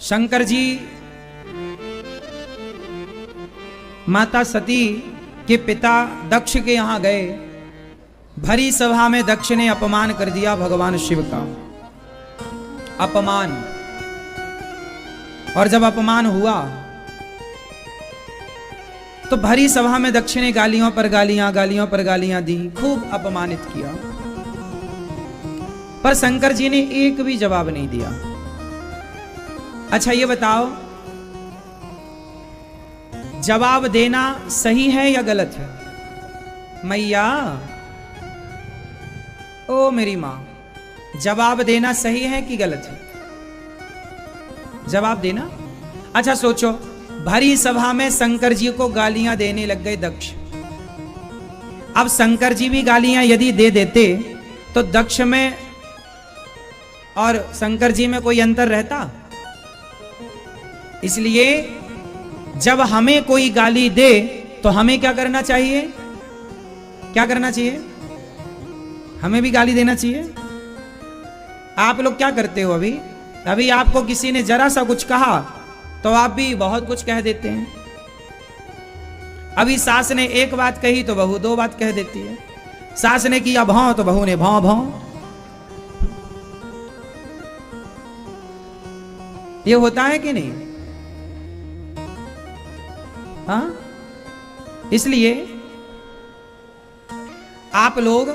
शंकर जी माता सती के पिता दक्ष के यहां गए। भरी सभा में दक्ष ने अपमान कर दिया भगवान शिव का, अपमान। और जब अपमान हुआ तो भरी सभा में दक्ष ने गालियों पर गालियां दी, खूब अपमानित किया। पर शंकर जी ने एक भी जवाब नहीं दिया। अच्छा ये बताओ, जवाब देना सही है या गलत है? मैया, ओ मेरी मां, जवाब देना सही है कि गलत है? जवाब देना। अच्छा सोचो, भरी सभा में शंकर जी को गालियां देने लग गए दक्ष। अब शंकर जी भी गालियां यदि दे देते तो दक्ष में और शंकर जी में कोई अंतर रहता? इसलिए जब हमें कोई गाली दे तो हमें क्या करना चाहिए? क्या करना चाहिए? हमें भी गाली देना चाहिए। आप लोग क्या करते हो? अभी आपको किसी ने जरा सा कुछ कहा तो आप भी बहुत कुछ कह देते हैं। अभी सास ने एक बात कही तो बहू दो बात कह देती है। सास ने किया भौं तो बहू ने भौं भौं। ये होता है कि नहीं? हाँ? इसलिए आप लोग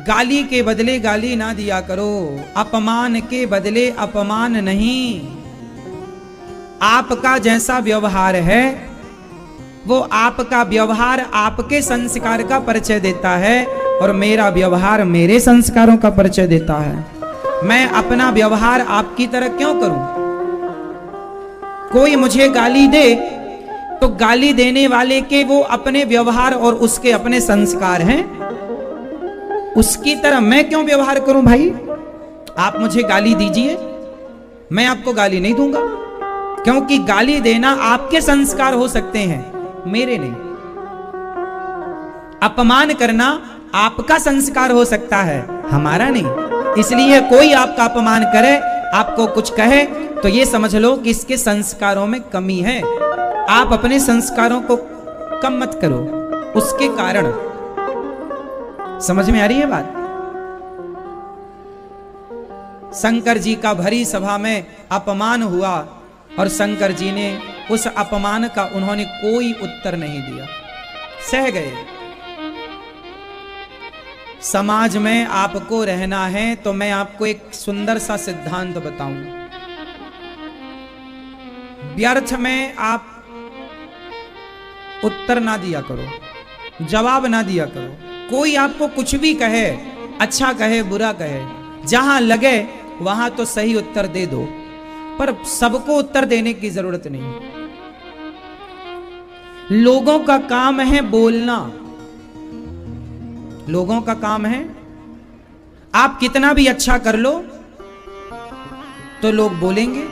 गाली के बदले गाली ना दिया करो, अपमान के बदले अपमान नहीं। आपका जैसा व्यवहार है वो आपका व्यवहार आपके संस्कार का परिचय देता है और मेरा व्यवहार मेरे संस्कारों का परिचय देता है। मैं अपना व्यवहार आपकी तरह क्यों करूं? कोई मुझे गाली दे तो गाली देने वाले के वो अपने व्यवहार और उसके अपने संस्कार हैं, उसकी तरह मैं क्यों व्यवहार करूं? भाई आप मुझे गाली दीजिए, मैं आपको गाली नहीं दूंगा, क्योंकि गाली देना आपके संस्कार हो सकते हैं, मेरे नहीं। अपमान करना आपका संस्कार हो सकता है, हमारा नहीं। इसलिए कोई आपका अपमान करे, आपको कुछ कहे तो ये समझ लो कि इसके संस्कारों में कमी है। आप अपने संस्कारों को कम मत करो उसके कारण। समझ में आ रही है बात? शंकर जी का भरी सभा में अपमान हुआ और शंकर जी ने उस अपमान का उन्होंने कोई उत्तर नहीं दिया, सह गए। समाज में आपको रहना है तो मैं आपको एक सुंदर सा सिद्धांत बताऊं। व्यर्थ में आप उत्तर ना दिया करो, जवाब ना दिया करो। कोई आपको कुछ भी कहे, अच्छा कहे बुरा कहे, जहां लगे वहां तो सही उत्तर दे दो, पर सबको उत्तर देने की जरूरत नहीं। लोगों का काम है बोलना, लोगों का काम है। आप कितना भी अच्छा कर लो तो लोग बोलेंगे,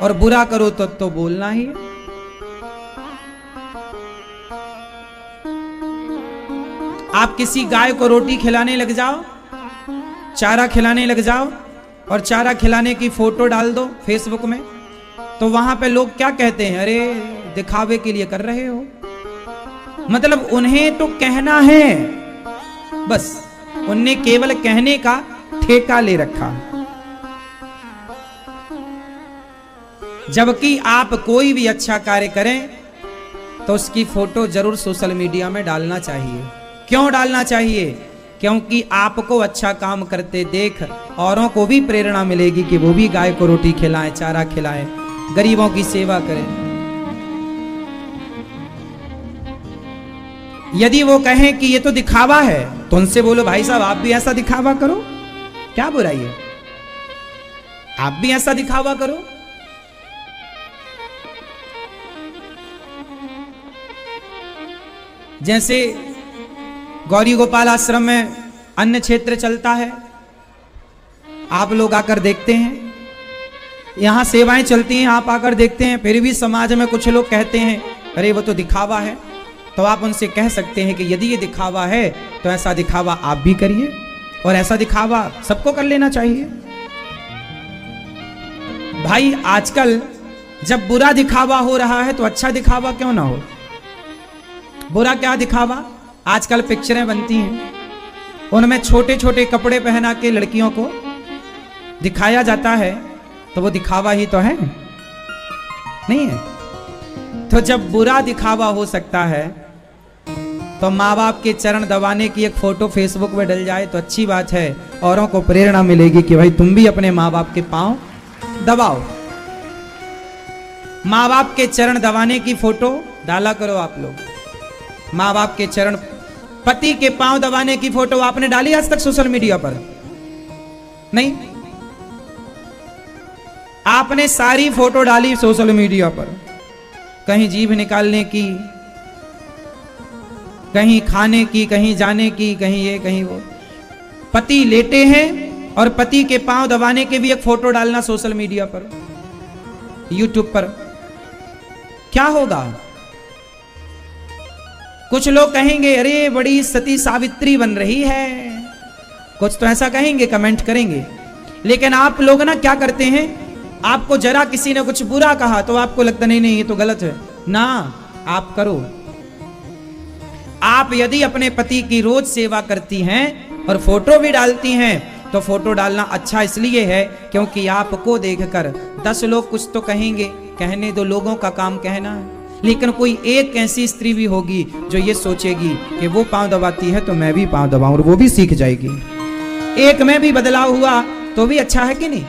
और बुरा करो तो बोलना ही है। आप किसी गाय को रोटी खिलाने लग जाओ, चारा खिलाने लग जाओ और चारा खिलाने की फोटो डाल दो फेसबुक में, तो वहां पे लोग क्या कहते हैं? अरे दिखावे के लिए कर रहे हो। मतलब उन्हें तो कहना है, बस उन्हें केवल कहने का ठेका ले रखा। जबकि आप कोई भी अच्छा कार्य करें तो उसकी फोटो जरूर सोशल मीडिया में डालना चाहिए। क्यों डालना चाहिए? क्योंकि आपको अच्छा काम करते देख औरों को भी प्रेरणा मिलेगी कि वो भी गाय को रोटी खिलाएं, चारा खिलाएं, गरीबों की सेवा करें। यदि वो कहें कि ये तो दिखावा है तो उनसे बोलो भाई साहब आप भी ऐसा दिखावा करो, क्या बुराई है? आप भी ऐसा दिखावा करो। जैसे गौरी गोपाल आश्रम में अन्य क्षेत्र चलता है, आप लोग आकर देखते हैं, यहां सेवाएं चलती हैं, आप आकर देखते हैं, फिर भी समाज में कुछ लोग कहते हैं अरे वो तो दिखावा है। तो आप उनसे कह सकते हैं कि यदि ये दिखावा है तो ऐसा दिखावा आप भी करिए, और ऐसा दिखावा सबको कर लेना चाहिए। भाई आजकल जब बुरा दिखावा हो रहा है तो अच्छा दिखावा क्यों ना हो। बुरा क्या दिखावा, आजकल पिक्चरें बनती हैं, उनमें छोटे छोटे कपड़े पहना के लड़कियों को दिखाया जाता है, तो वो दिखावा ही तो है, नहीं है। तो जब बुरा दिखावा हो सकता है तो माँ बाप के चरण दबाने की एक फोटो फेसबुक में डल जाए तो अच्छी बात है, औरों को प्रेरणा मिलेगी कि भाई तुम भी अपने माँ बाप के पांव दबाओ। माँ बाप के चरण दबाने की फोटो डाला करो आप लोग। माँ बाप के चरण, पति के पांव दबाने की फोटो आपने डाली आज तक सोशल मीडिया पर? नहीं, आपने सारी फोटो डाली सोशल मीडिया पर, कहीं जीभ निकालने की, कहीं खाने की, कहीं जाने की, कहीं ये कहीं वो। पति लेटे हैं और पति के पांव दबाने के भी एक फोटो डालना सोशल मीडिया पर, यूट्यूब पर, क्या होगा? कुछ लोग कहेंगे अरे बड़ी सती सावित्री बन रही है, कुछ तो ऐसा कहेंगे, कमेंट करेंगे। लेकिन आप लोग ना क्या करते हैं, आपको जरा किसी ने कुछ बुरा कहा तो आपको लगता नहीं नहीं ये तो गलत है ना, आप करो। आप यदि अपने पति की रोज सेवा करती हैं और फोटो भी डालती हैं तो फोटो डालना अच्छा इसलिए है क्योंकि आपको देखकर 10 लोग कुछ तो कहेंगे, कहने दो, लोगों का काम कहना है। लेकिन कोई एक ऐसी स्त्री भी होगी जो ये सोचेगी कि वो पांव दबाती है तो मैं भी पांव दबाऊं, और वो भी सीख जाएगी। एक में भी बदलाव हुआ तो भी अच्छा है कि नहीं?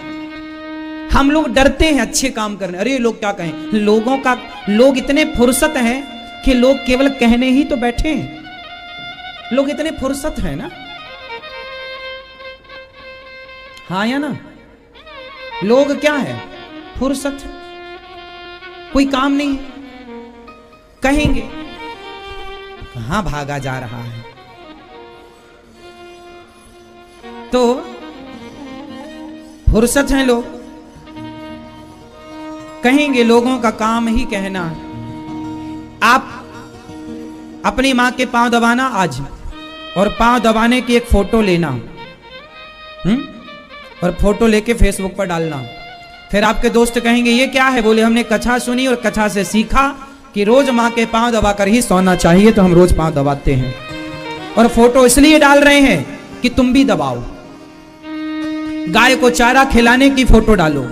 हम लोग डरते हैं अच्छे काम करने, अरे लोग क्या कहें, लोग इतने फुर्सत हैं कि लोग केवल कहने ही तो बैठे हैं। लोग इतने फुर्सत है ना, हाँ या ना? लोग क्या है, फुर्सत है, कोई काम नहीं है, कहेंगे कहां भागा जा रहा है। तो फुर्सत है, लोग कहेंगे, लोगों का काम ही कहना है। आप अपनी मां के पांव दबाना आज, और पांव दबाने की एक फोटो लेना, और फोटो लेके फेसबुक पर डालना। फिर आपके दोस्त कहेंगे ये क्या है, बोले हमने कथा सुनी और कथा से सीखा कि रोज मां के पांव दबाकर ही सोना चाहिए, तो हम रोज पांव दबाते हैं। और फोटो इसलिए डाल रहे हैं कि तुम भी दबाओ। गाय को चारा खिलाने की फोटो डालो,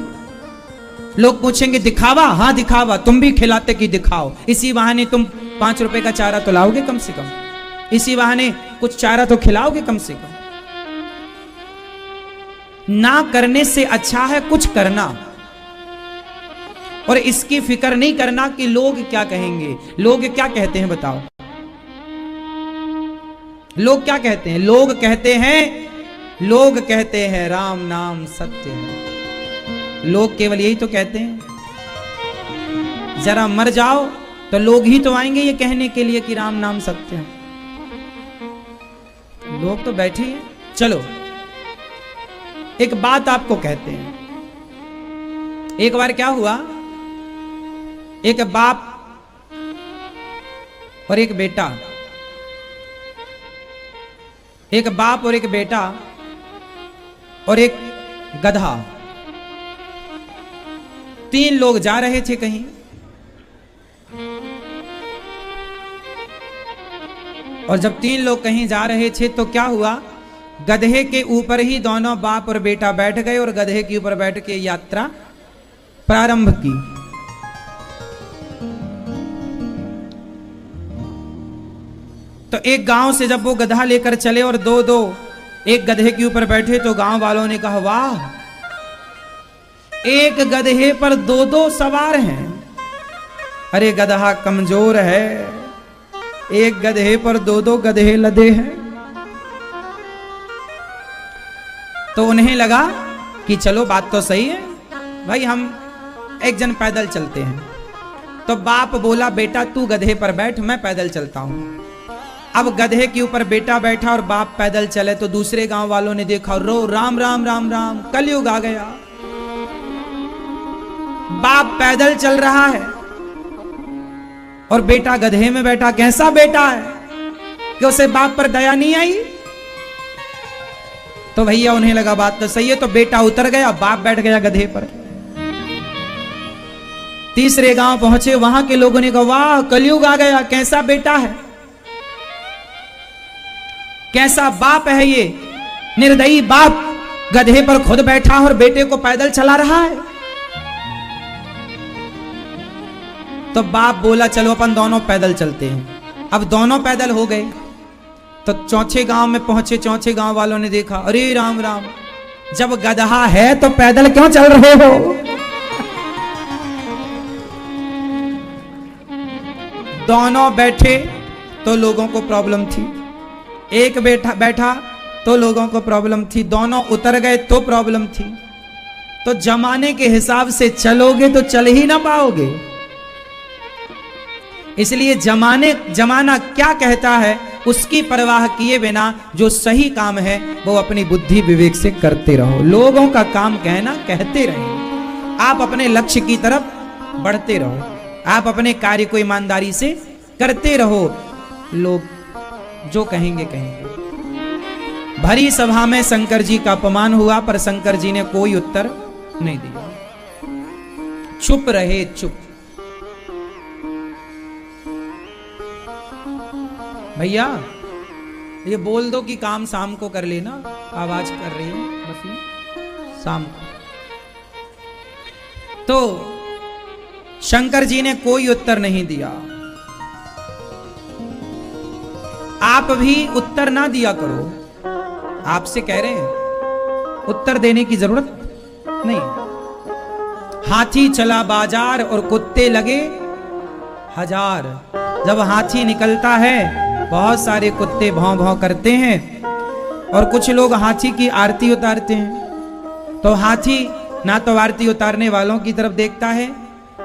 लोग पूछेंगे दिखावा, हाँ दिखावा, तुम भी खिलाते कि दिखाओ। इसी बहाने तुम 5 रुपए का चारा तो लाओगे कम से कम, इसी बहाने कुछ चारा तो खिलाओगे कम से कम। ना करने से अच्छा है कुछ करना, और इसकी फिक्र नहीं करना कि लोग क्या कहेंगे। लोग क्या कहते हैं बताओ? लोग क्या कहते हैं? लोग कहते हैं राम नाम सत्य है। लोग केवल यही तो कहते हैं। जरा मर जाओ तो लोग ही तो आएंगे ये कहने के लिए कि राम नाम सत्य है। लोग तो बैठे हैं। चलो एक बात आपको कहते हैं। एक बार क्या हुआ, एक बाप और एक बेटा, एक बाप और एक बेटा और एक गधा, 3 लोग जा रहे थे कहीं, और जब 3 लोग कहीं जा रहे थे तो क्या हुआ, गधे के ऊपर ही दोनों बाप और बेटा बैठ गए और गधे के ऊपर बैठ के यात्रा प्रारंभ की। तो एक गांव से जब वो गधा लेकर चले और 2-2 एक गधे के ऊपर बैठे तो गांव वालों ने कहा वाह, एक गधे पर 2-2 सवार हैं। अरे गधा कमजोर है, एक गधे पर 2-2 गधे लदे हैं। तो उन्हें लगा कि चलो बात तो सही है भाई, हम एक जन पैदल चलते हैं। तो बाप बोला बेटा तू गधे पर बैठ, मैं पैदल चलता हूं। अब गधे के ऊपर बेटा बैठा और बाप पैदल चले तो दूसरे गांव वालों ने देखा, रो राम राम राम राम, कलयुग आ गया। बाप पैदल चल रहा है और बेटा गधे में बैठा। कैसा बेटा है कि उसे बाप पर दया नहीं आई? तो भैया उन्हें लगा बात तो सही है, तो बेटा उतर गया, बाप बैठ गया गधे पर। तीसरे गांव पहुंचे, वहां के लोगों ने कहा वाह कलयुग आ गया, कैसा बेटा है, कैसा बाप है ये, निर्दयी बाप गधे पर खुद बैठा और बेटे को पैदल चला रहा है। तो बाप बोला चलो अपन दोनों पैदल चलते हैं। अब दोनों पैदल हो गए। तो चौथे गांव में पहुंचे, चौथे गांव वालों ने देखा, अरे राम राम, जब गधा है तो पैदल क्यों चल रहे हो? दोनों बैठे तो लोगों को प्रॉब्लम थी, एक बैठा तो लोगों को प्रॉब्लम थी, दोनों उतर गए तो प्रॉब्लम थी। तो जमाने के हिसाब से चलोगे तो चल ही ना पाओगे। इसलिए जमाना क्या कहता है उसकी परवाह किए बिना जो सही काम है वो अपनी बुद्धि विवेक से करते रहो। लोगों का काम कहना कहते रहे, आप अपने लक्ष्य की तरफ बढ़ते रहो, आप अपने कार्य को ईमानदारी से करते रहो। लोग जो कहेंगे कहेंगे। भरी सभा में शंकर जी का अपमान हुआ, पर शंकर जी ने कोई उत्तर नहीं दिया, चुप रहे, चुप। भैया ये बोल दो कि काम शाम को कर लेना, आवाज कर रही है बस शाम को। तो शंकर जी ने कोई उत्तर नहीं दिया। आप भी उत्तर ना दिया करो, आपसे कह रहे हैं उत्तर देने की जरूरत नहीं। हाथी चला बाजार और कुत्ते लगे हजार। जब हाथी निकलता है बहुत सारे कुत्ते भौं भौं करते हैं, और कुछ लोग हाथी की आरती उतारते हैं। तो हाथी ना तो आरती उतारने वालों की तरफ देखता है,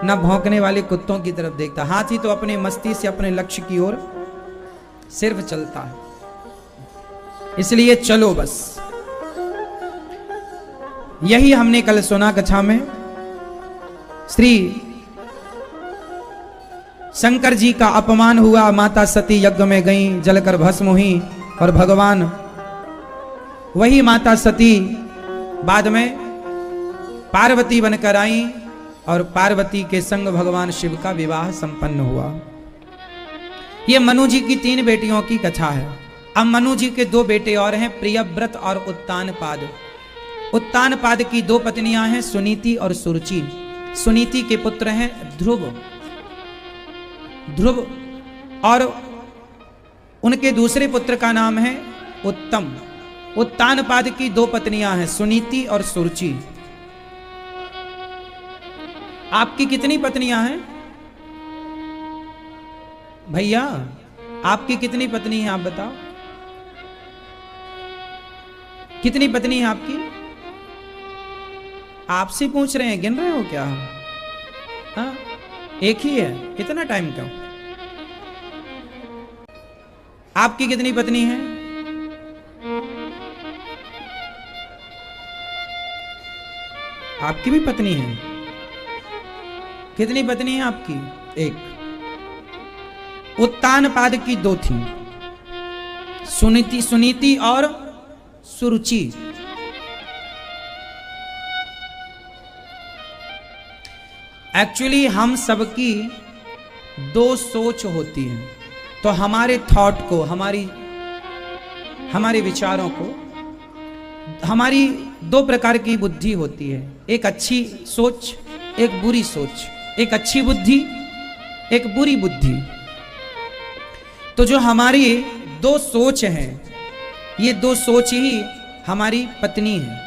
ना भौंकने वाले कुत्तों की तरफ देखता। हाथी तो अपने मस्ती से अपने लक्ष्य की ओर सिर्फ चलता है। इसलिए चलो बस। यही हमने कल सुना कथा में। श्री शंकर जी का अपमान हुआ, माता सती यज्ञ में गईं, जलकर भस्म हुई, और भगवान वही माता सती बाद में पार्वती बनकर आई, और पार्वती के संग भगवान शिव का विवाह संपन्न हुआ। ये मनु जी की 3 बेटियों की कथा है। अब मनु जी के 2 बेटे और हैं, प्रियव्रत और उत्तानपाद। उत्तानपाद की 2 पत्नियां हैं, सुनीति और सुरुचि। सुनीति के पुत्र हैं ध्रुव और उनके दूसरे पुत्र का नाम है उत्तम। उत्तानपाद की 2 पत्नियां हैं, सुनीति और सुरुचि। आपकी कितनी पत्नियां हैं भैया? आपकी कितनी पत्नी हैं आप बताओ? कितनी पत्नी है आपकी? आपसे पूछ रहे हैं, गिन रहे हो क्या? हाँ, एक ही है। कितना टाइम का? आपकी कितनी पत्नी है? आपकी भी पत्नी है? कितनी पत्नी है आपकी? एक। उत्तानपाद की 2 थी, सुनीति और सुरुचि। एक्चुअली हम सबकी 2 सोच होती है। तो हमारे थॉट को, हमारे विचारों को, हमारी 2 प्रकार की बुद्धि होती है। एक अच्छी सोच, एक बुरी सोच। एक अच्छी बुद्धि, एक बुरी बुद्धि। तो जो हमारी 2 सोच हैं, ये 2 सोच ही हमारी पत्नी है।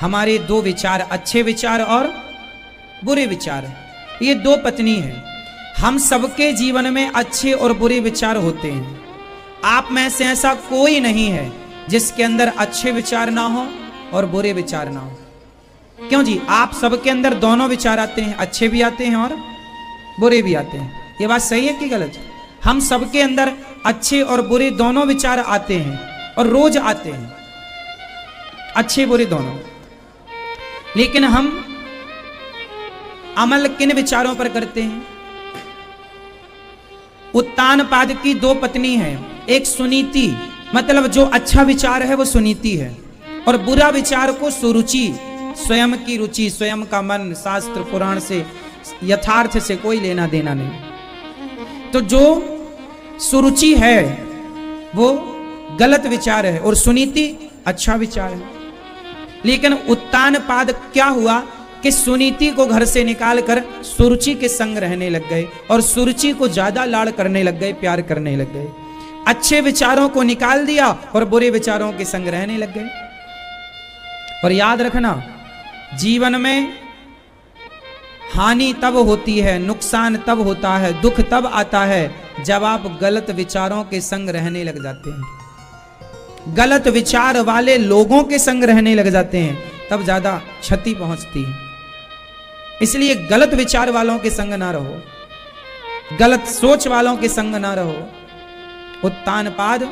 हमारे 2 विचार, अच्छे विचार और बुरे विचार, ये 2 पत्नी हैं। हम सबके जीवन में अच्छे और बुरे विचार होते हैं। आप में से ऐसा कोई नहीं है जिसके अंदर अच्छे विचार ना हो और बुरे विचार ना हो। क्यों जी? आप सबके अंदर दोनों विचार आते हैं, अच्छे भी आते हैं और बुरे भी आते हैं। ये बात सही है कि गलत? हम सबके अंदर अच्छे और बुरे दोनों विचार आते हैं, और रोज आते हैं, अच्छे बुरे दोनों। लेकिन हम अमल किन विचारों पर करते हैं? उत्तानपाद की 2 पत्नी हैं, एक सुनीति, मतलब जो अच्छा विचार है वो सुनीति है, और बुरा विचार को सुरुचि, स्वयं की रुचि, स्वयं का मन, शास्त्र पुराण से यथार्थ से कोई लेना देना नहीं। तो जो सुरुचि है वो गलत विचार है और सुनीति अच्छा विचार है। लेकिन उत्तानपाद क्या हुआ कि सुनीति को घर से निकाल कर सुरुचि के संग रहने लग गए और सुरुचि को ज्यादा लाड़ करने लग गए, प्यार करने लग गए। अच्छे विचारों को निकाल दिया और बुरे विचारों के संग रहने लग गए। और याद रखना, जीवन में हानि तब होती है, नुकसान तब होता है, दुख तब आता है जब आप गलत विचारों के संग रहने लग जाते हैं, गलत विचार वाले लोगों के संग रहने लग जाते हैं, तब ज्यादा क्षति पहुंचती है। इसलिए गलत विचार वालों के संग ना रहो, गलत सोच वालों के संग ना रहो। उत्तानपाद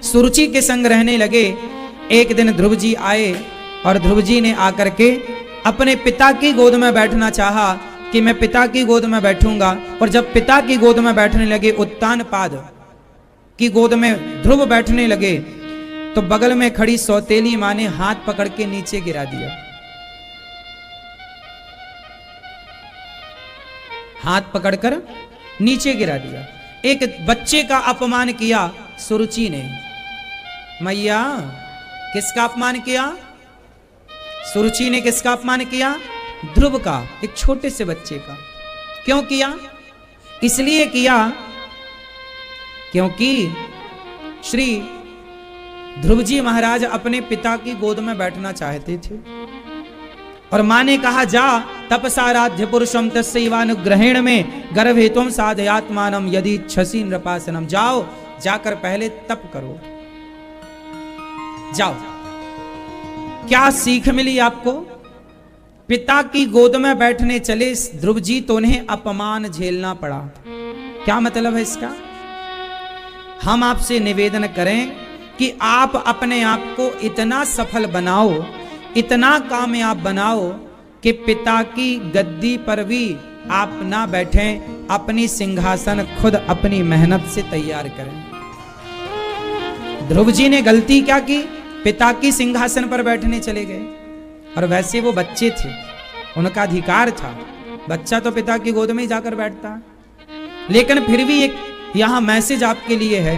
सुरुचि के संग रहने लगे। एक दिन ध्रुव जी आए और ध्रुव जी ने आकर के अपने पिता की गोद में बैठना चाहा कि मैं पिता की गोद में बैठूंगा। और जब पिता की गोद में बैठने लगे, उत्तानपाद की गोद में ध्रुव बैठने लगे, तो बगल में खड़ी सौतेली मां ने हाथ पकड़ के नीचे गिरा दिया। हाथ पकड़कर नीचे गिरा दिया। एक बच्चे का अपमान किया सुरुचि ने। मैया, किसका अपमान किया? सुरुचि ने किसका अपमान किया? ध्रुव का, एक छोटे से बच्चे का। क्यों किया? इसलिए किया क्योंकि श्री ध्रुव जी महाराज अपने पिता की गोद में बैठना चाहते थे। और मां ने कहा, जा तपसाराध्य पुरुषम तस्यैवानुग्रहेण में गर्भेत्वं साधयात्मानम यदि इच्छसि नृपासनम। जाओ, जाकर पहले तप करो, जाओ। क्या सीख मिली आपको? पिता की गोद में बैठने चले ध्रुव जी तो उन्हें अपमान झेलना पड़ा। क्या मतलब है इसका? हम आपसे निवेदन करें कि आप अपने आप को इतना सफल बनाओ, इतना कामयाब बनाओ कि पिता की गद्दी पर भी आप ना बैठें, अपनी सिंहासन खुद अपनी मेहनत से तैयार करें। ध्रुव जी ने गलती क्या की? पिता की सिंहासन पर बैठने चले गए। और वैसे वो बच्चे थे, उनका अधिकार था, बच्चा तो पिता की गोद में ही जाकर बैठता। लेकिन फिर भी एक यहां मैसेज आपके लिए है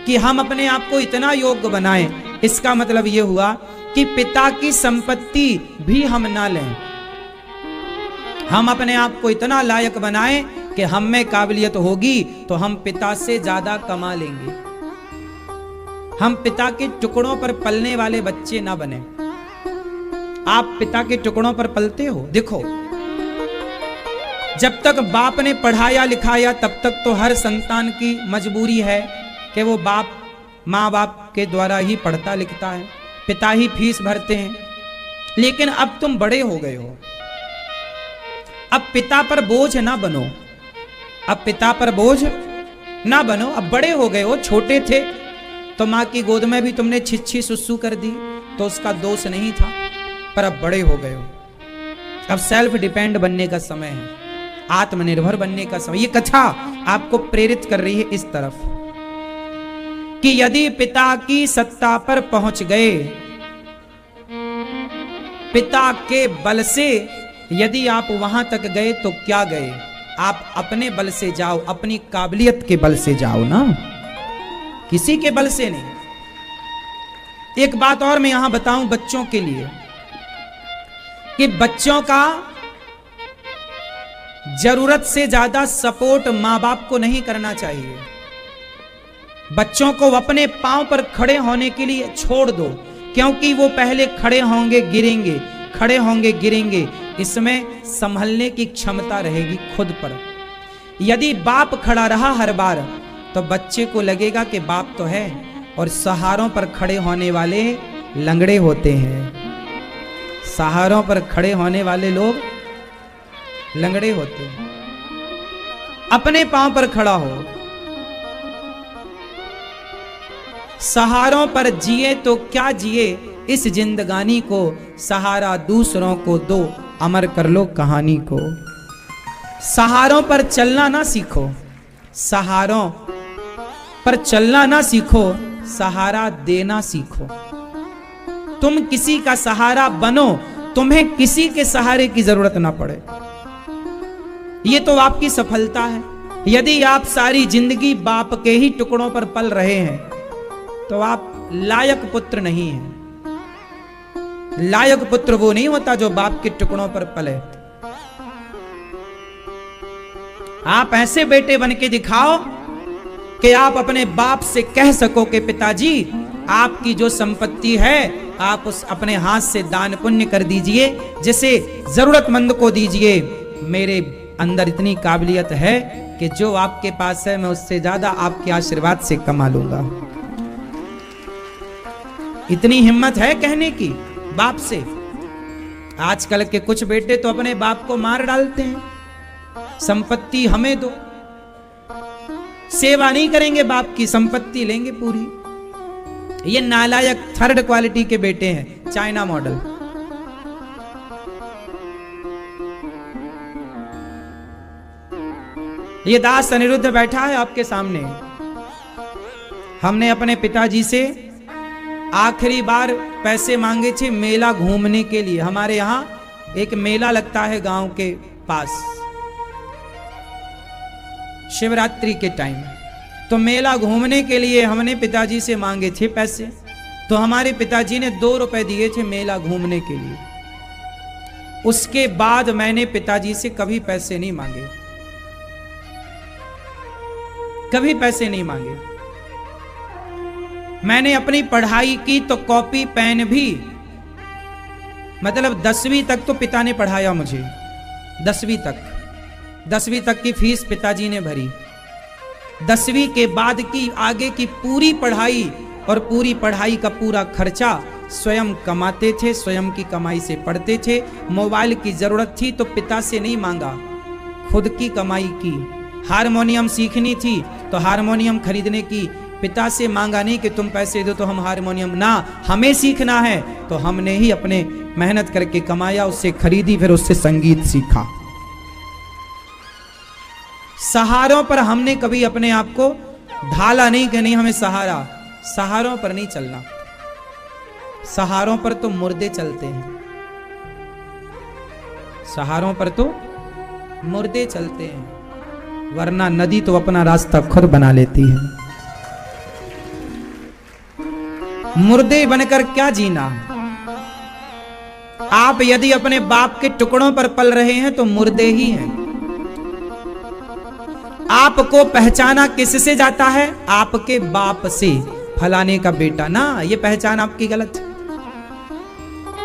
कि हम अपने आप को इतना योग्य बनाएं। इसका मतलब यह हुआ कि पिता की संपत्ति भी हम ना लें, हम अपने आप को इतना लायक बनाएं कि हम में काबिलियत होगी तो हम पिता से ज्यादा कमा लेंगे। हम पिता के टुकड़ों पर पलने वाले बच्चे ना बने। आप पिता के टुकड़ों पर पलते हो? देखो, जब तक बाप ने पढ़ाया लिखाया तब तक तो हर संतान की मजबूरी है कि वो माँ बाप के द्वारा ही पढ़ता लिखता है, पिता ही फीस भरते हैं। लेकिन अब तुम बड़े हो गए हो, अब पिता पर बोझ ना बनो, अब पिता पर बोझ ना बनो। अब बड़े हो गए हो, छोटे थे तो माँ की गोद में भी तुमने छिछी सुसु कर दी तो उसका दोष नहीं था, पर अब बड़े हो गए हो, अब सेल्फ डिपेंड बनने का समय है, आत्मनिर्भर बनने का समय। ये कथा आपको प्रेरित कर रही है इस तरफ कि यदि पिता की सत्ता पर पहुंच गए, पिता के बल से यदि आप वहां तक गए तो क्या गए, आप अपने बल से जाओ, अपनी काबिलियत के बल से जाओ ना, किसी के बल से नहीं। एक बात और मैं यहां बताऊं बच्चों के लिए कि बच्चों का जरूरत से ज्यादा सपोर्ट मां बाप को नहीं करना चाहिए। बच्चों को अपने पांव पर खड़े होने के लिए छोड़ दो, क्योंकि वो पहले खड़े होंगे गिरेंगे, खड़े होंगे गिरेंगे। इसमें संभलने की क्षमता रहेगी खुद पर। यदि बाप खड़ा रहा हर बार तो बच्चे को लगेगा कि बाप तो है, और सहारों पर खड़े होने वाले लंगड़े होते हैं। सहारों पर खड़े होने वाले लोग लंगड़े होते हैं। अपने पांव पर खड़ा हो, सहारों पर जिए तो क्या जिए, इस जिंदगानी को सहारा दूसरों को दो, अमर कर लो कहानी को। सहारों पर चलना ना सीखो, सहारों पर चलना ना सीखो, सहारा देना सीखो। तुम किसी का सहारा बनो, तुम्हें किसी के सहारे की जरूरत ना पड़े। ये तो आपकी सफलता है। यदि आप सारी जिंदगी बाप के ही टुकड़ों पर पल रहे हैं तो आप लायक पुत्र नहीं हैं। लायक पुत्र वो नहीं होता जो बाप के टुकड़ों पर पले। आप ऐसे बेटे बन के दिखाओ कि आप अपने बाप से कह सको कि पिताजी आपकी जो संपत्ति है आप उस अपने हाथ से दान पुण्य कर दीजिए, जिसे जरूरतमंद को दीजिए। मेरे अंदर इतनी काबिलियत है कि जो आपके पास है मैं उससे ज्यादा आपके आशीर्वाद से कमा लूंगा। इतनी हिम्मत है कहने की बाप से। आजकल के कुछ बेटे तो अपने बाप को मार डालते हैं, संपत्ति हमें दो। सेवा नहीं करेंगे बाप की, संपत्ति लेंगे पूरी। ये नालायक थर्ड क्वालिटी के बेटे हैं, चाइना मॉडल। ये दास अनिरुद्ध बैठा है आपके सामने। हमने अपने पिताजी से आखिरी बार पैसे मांगे थे मेला घूमने के लिए। हमारे यहां एक मेला लगता है गांव के पास शिवरात्रि के टाइम, तो मेला घूमने के लिए हमने पिताजी से मांगे थे पैसे। तो हमारे पिताजी ने 2 रुपए दिए थे मेला घूमने के लिए। उसके बाद मैंने पिताजी से कभी पैसे नहीं मांगे, कभी पैसे नहीं मांगे। मैंने अपनी पढ़ाई की तो कॉपी पेन भी, मतलब 10वीं तक तो पिता ने पढ़ाया मुझे। 10वीं तक की फीस पिताजी ने भरी। 10वीं के बाद की आगे की पूरी पढ़ाई और पूरी पढ़ाई का पूरा खर्चा स्वयं कमाते थे, स्वयं की कमाई से पढ़ते थे। मोबाइल की जरूरत थी तो पिता से नहीं मांगा, खुद की कमाई की। हारमोनियम सीखनी थी तो हारमोनियम खरीदने की पिता से मांगा नहीं कि तुम पैसे दो तो हम हारमोनियम, ना, हमें सीखना है तो हमने ही अपने मेहनत करके कमाया, उससे खरीदी, फिर उससे संगीत सीखा। सहारों पर हमने कभी अपने आप को ढाला नहीं कि नहीं हमें सहारा। सहारों पर नहीं चलना, सहारों पर तो मुर्दे चलते हैं। सहारों पर तो मुर्दे चलते हैं, वरना नदी तो अपना रास्ता खुद बना लेती है। मुर्दे बनकर क्या जीना। आप यदि अपने बाप के टुकड़ों पर पल रहे हैं तो मुर्दे ही हैं। आपको पहचाना किससे जाता है? आपके बाप से, फलाने का बेटा, ना, ये पहचान आपकी गलत है।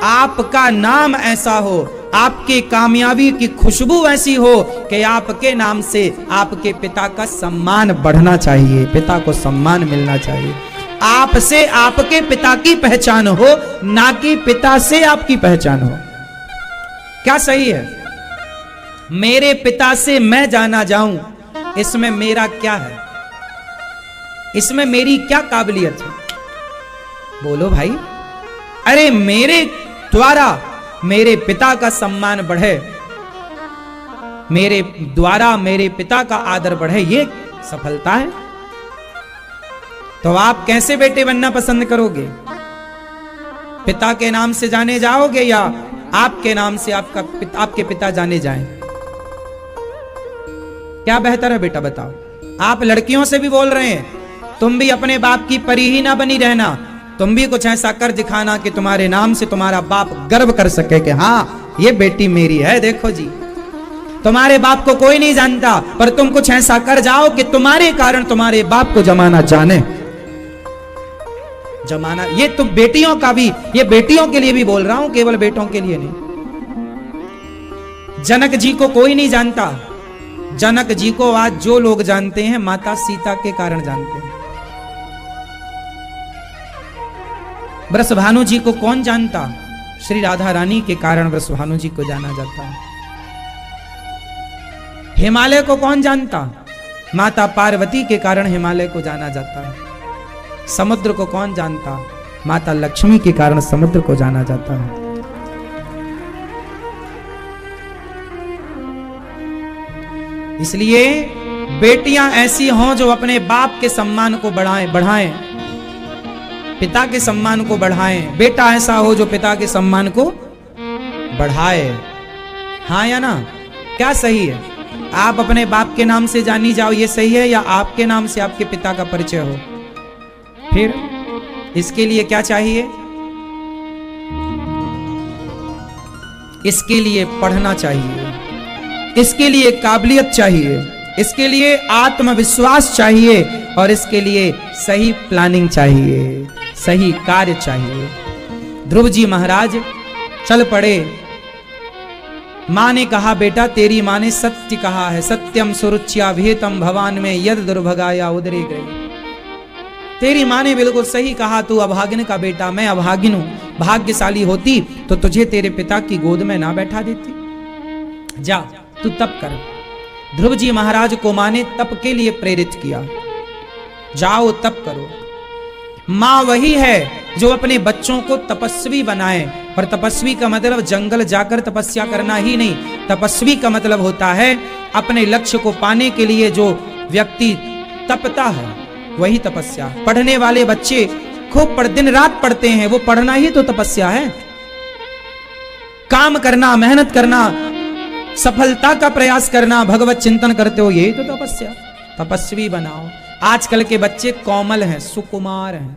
आपका नाम ऐसा हो, आपकी कामयाबी की खुशबू ऐसी हो कि आपके नाम से आपके पिता का सम्मान बढ़ना चाहिए, पिता को सम्मान मिलना चाहिए। आपसे आपके पिता की पहचान हो, ना कि पिता से आपकी पहचान हो। क्या सही है? मेरे पिता से मैं जाना जाऊं, इसमें मेरा क्या है? इसमें मेरी क्या काबिलियत है? बोलो भाई। अरे मेरे द्वारा मेरे पिता का सम्मान बढ़े, मेरे द्वारा मेरे पिता का आदर बढ़े, ये सफलता है। तो आप कैसे बेटे बनना पसंद करोगे? पिता के नाम से जाने जाओगे या आपके नाम से आपके पिता जाने जाएं? क्या बेहतर है बेटा, बताओ। आप लड़कियों से भी बोल रहे हैं, तुम भी अपने बाप की परी ही ना बनी रहना, तुम भी कुछ ऐसा कर दिखाना कि तुम्हारे नाम से तुम्हारा बाप गर्व कर सके कि हाँ ये बेटी मेरी है। देखो जी, तुम्हारे बाप को कोई नहीं जानता, पर तुम कुछ ऐसा कर जाओ कि तुम्हारे कारण तुम्हारे बाप को जमाना जाने। जमाना, ये तो बेटियों का भी, ये बेटियों के लिए भी बोल रहा हूं, केवल बेटों के लिए नहीं। जनक जी को कोई नहीं जानता। जनक जी को आज जो लोग जानते हैं माता सीता के कारण जानते हैं। वृषभानु जी को कौन जानता? श्री राधा रानी के कारण वृषभानु जी को जाना जाता है। हिमालय को कौन जानता? माता पार्वती के कारण हिमालय को जाना जाता है। समुद्र को कौन जानता? माता लक्ष्मी के कारण समुद्र को जाना जाता है। इसलिए बेटियां ऐसी हों जो अपने बाप के सम्मान को बढ़ाएं, पिता के सम्मान को बढ़ाएं। बेटा ऐसा हो जो पिता के सम्मान को बढ़ाए। हाँ या ना? क्या सही है? आप अपने बाप के नाम से जानी जाओ, ये सही है, या आपके नाम से आपके पिता का परिचय हो? फिर इसके लिए क्या चाहिए? इसके लिए पढ़ना चाहिए, इसके लिए काबिलियत चाहिए, इसके लिए आत्मविश्वास चाहिए, और इसके लिए सही प्लानिंग चाहिए, सही कार्य चाहिए। ध्रुव जी महाराज चल पड़े। मां ने कहा, बेटा तेरी मां ने सत्य कहा है, सत्यम सुरुच्या भेतम भवान में यद दुर्भगाया उदरे गई। तेरी मां ने बिल्कुल सही कहा, तू अभागिन का बेटा, मैं अभागिन हूं। भाग्यशाली होती तो तुझे तेरे पिता की गोद में ना बैठा देती। जा तू तप कर। ध्रुव जी महाराज को मां ने तप के लिए प्रेरित किया, जाओ तप करो। मां वही है जो अपने बच्चों को तपस्वी बनाए, और तपस्वी का मतलब जंगल जाकर तपस्या करना ही नहीं, तपस्वी का मतलब होता है अपने लक्ष्य को पाने के लिए जो व्यक्ति तपता है, वही तपस्या। पढ़ने वाले बच्चे खूब दिन रात पढ़ते हैं, वो पढ़ना ही तो तपस्या है। काम करना, मेहनत करना, सफलता का प्रयास करना, भगवत चिंतन करते हो, यही तो तपस्या। तपस्वी बनाओ। आजकल के बच्चे कोमल हैं, सुकुमार हैं।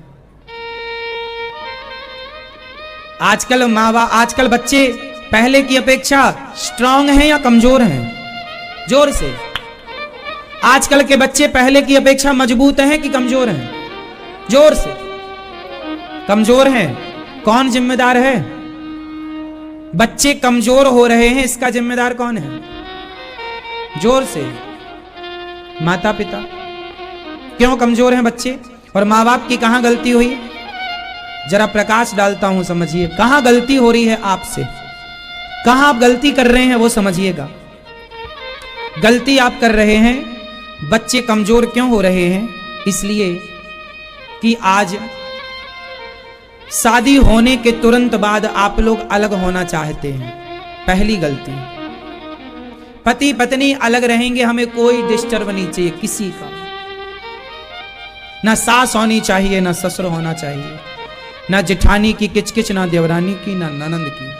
आजकल बच्चे पहले की अपेक्षा स्ट्रांग हैं या कमजोर हैं? जोर से। आजकल के बच्चे पहले की अपेक्षा मजबूत हैं कि कमजोर हैं? जोर से। कमजोर हैं। कौन जिम्मेदार है? बच्चे कमजोर हो रहे हैं, इसका जिम्मेदार कौन है? जोर से। माता पिता। क्यों कमजोर हैं बच्चे? और माँ बाप की कहां गलती हुई? जरा प्रकाश डालता हूं, समझिए कहां गलती हो रही है आपसे, कहां आप गलती कर रहे हैं वो समझिएगा। गलती आप कर रहे हैं, बच्चे कमजोर क्यों हो रहे हैं? इसलिए कि आज शादी होने के तुरंत बाद आप लोग अलग होना चाहते हैं। पहली गलती। पति पत्नी अलग रहेंगे, हमें कोई डिस्टर्ब नहीं चाहिए किसी का। ना सास होनी चाहिए, ना ससुर होना चाहिए, ना जेठानी की किचकिच, ना देवरानी की, ना ननंद की।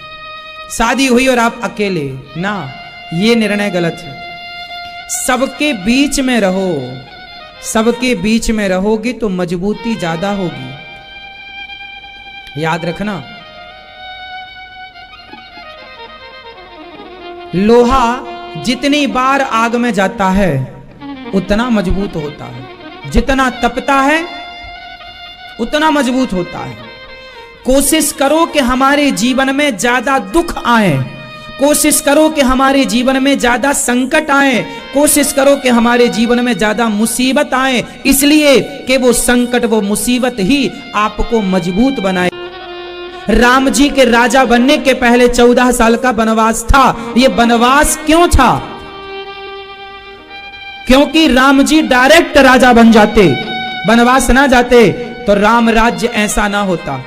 शादी हुई और आप अकेले, ना, ये निर्णय गलत है। सबके बीच में रहो। सबके बीच में रहोगे तो मजबूती ज्यादा होगी, याद रखना। लोहा जितनी बार आग में जाता है उतना मजबूत होता है, जितना तपता है उतना मजबूत होता है। कोशिश करो कि हमारे जीवन में ज्यादा दुख आए, कोशिश करो कि हमारे जीवन में ज्यादा संकट आए, कोशिश करो कि हमारे जीवन में ज्यादा मुसीबत आए, इसलिए कि वो संकट, वो मुसीबत ही आपको मजबूत बनाए। राम जी के राजा बनने के पहले 14 साल का वनवास था। ये वनवास क्यों था? क्योंकि राम जी डायरेक्ट राजा बन जाते, वनवास ना जाते तो राम राज्य ऐसा ना होता।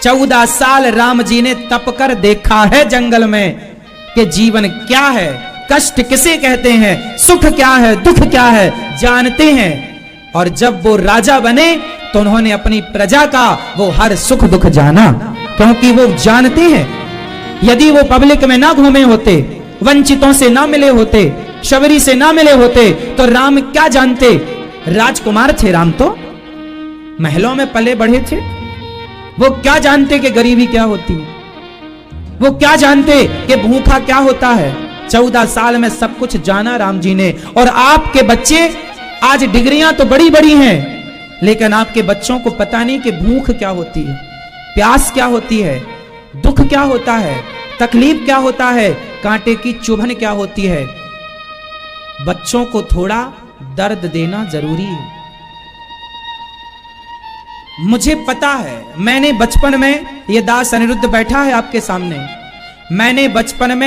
14 साल राम जी ने तप कर देखा है जंगल में कि जीवन क्या है, कष्ट किसे कहते हैं, सुख क्या है, दुख क्या है, जानते हैं। और जब वो राजा बने तो उन्होंने अपनी प्रजा का वो हर सुख दुख जाना, क्योंकि वो जानते हैं यदि वो पब्लिक में ना घूमे होते, वंचितों से ना मिले होते, शबरी से ना मिले होते, तो राम क्या जानते? राजकुमार थे राम, तो महलों में पले बढ़े थे। वो क्या जानते कि गरीबी क्या होती है? वो क्या जानते कि भूखा क्या होता है? 14 साल में सब कुछ जाना राम जी ने। और आपके बच्चे आज डिग्रियां तो बड़ी बड़ी हैं, लेकिन आपके बच्चों को पता नहीं कि भूख क्या होती है, प्यास क्या होती है, दुख क्या होता है, तकलीफ क्या होता है, कांटे की चुभन क्या होती है। बच्चों को थोड़ा दर्द देना जरूरी है। मुझे पता है, मैंने बचपन में, ये दास अनिरुद्ध बैठा है आपके सामने, मैंने बचपन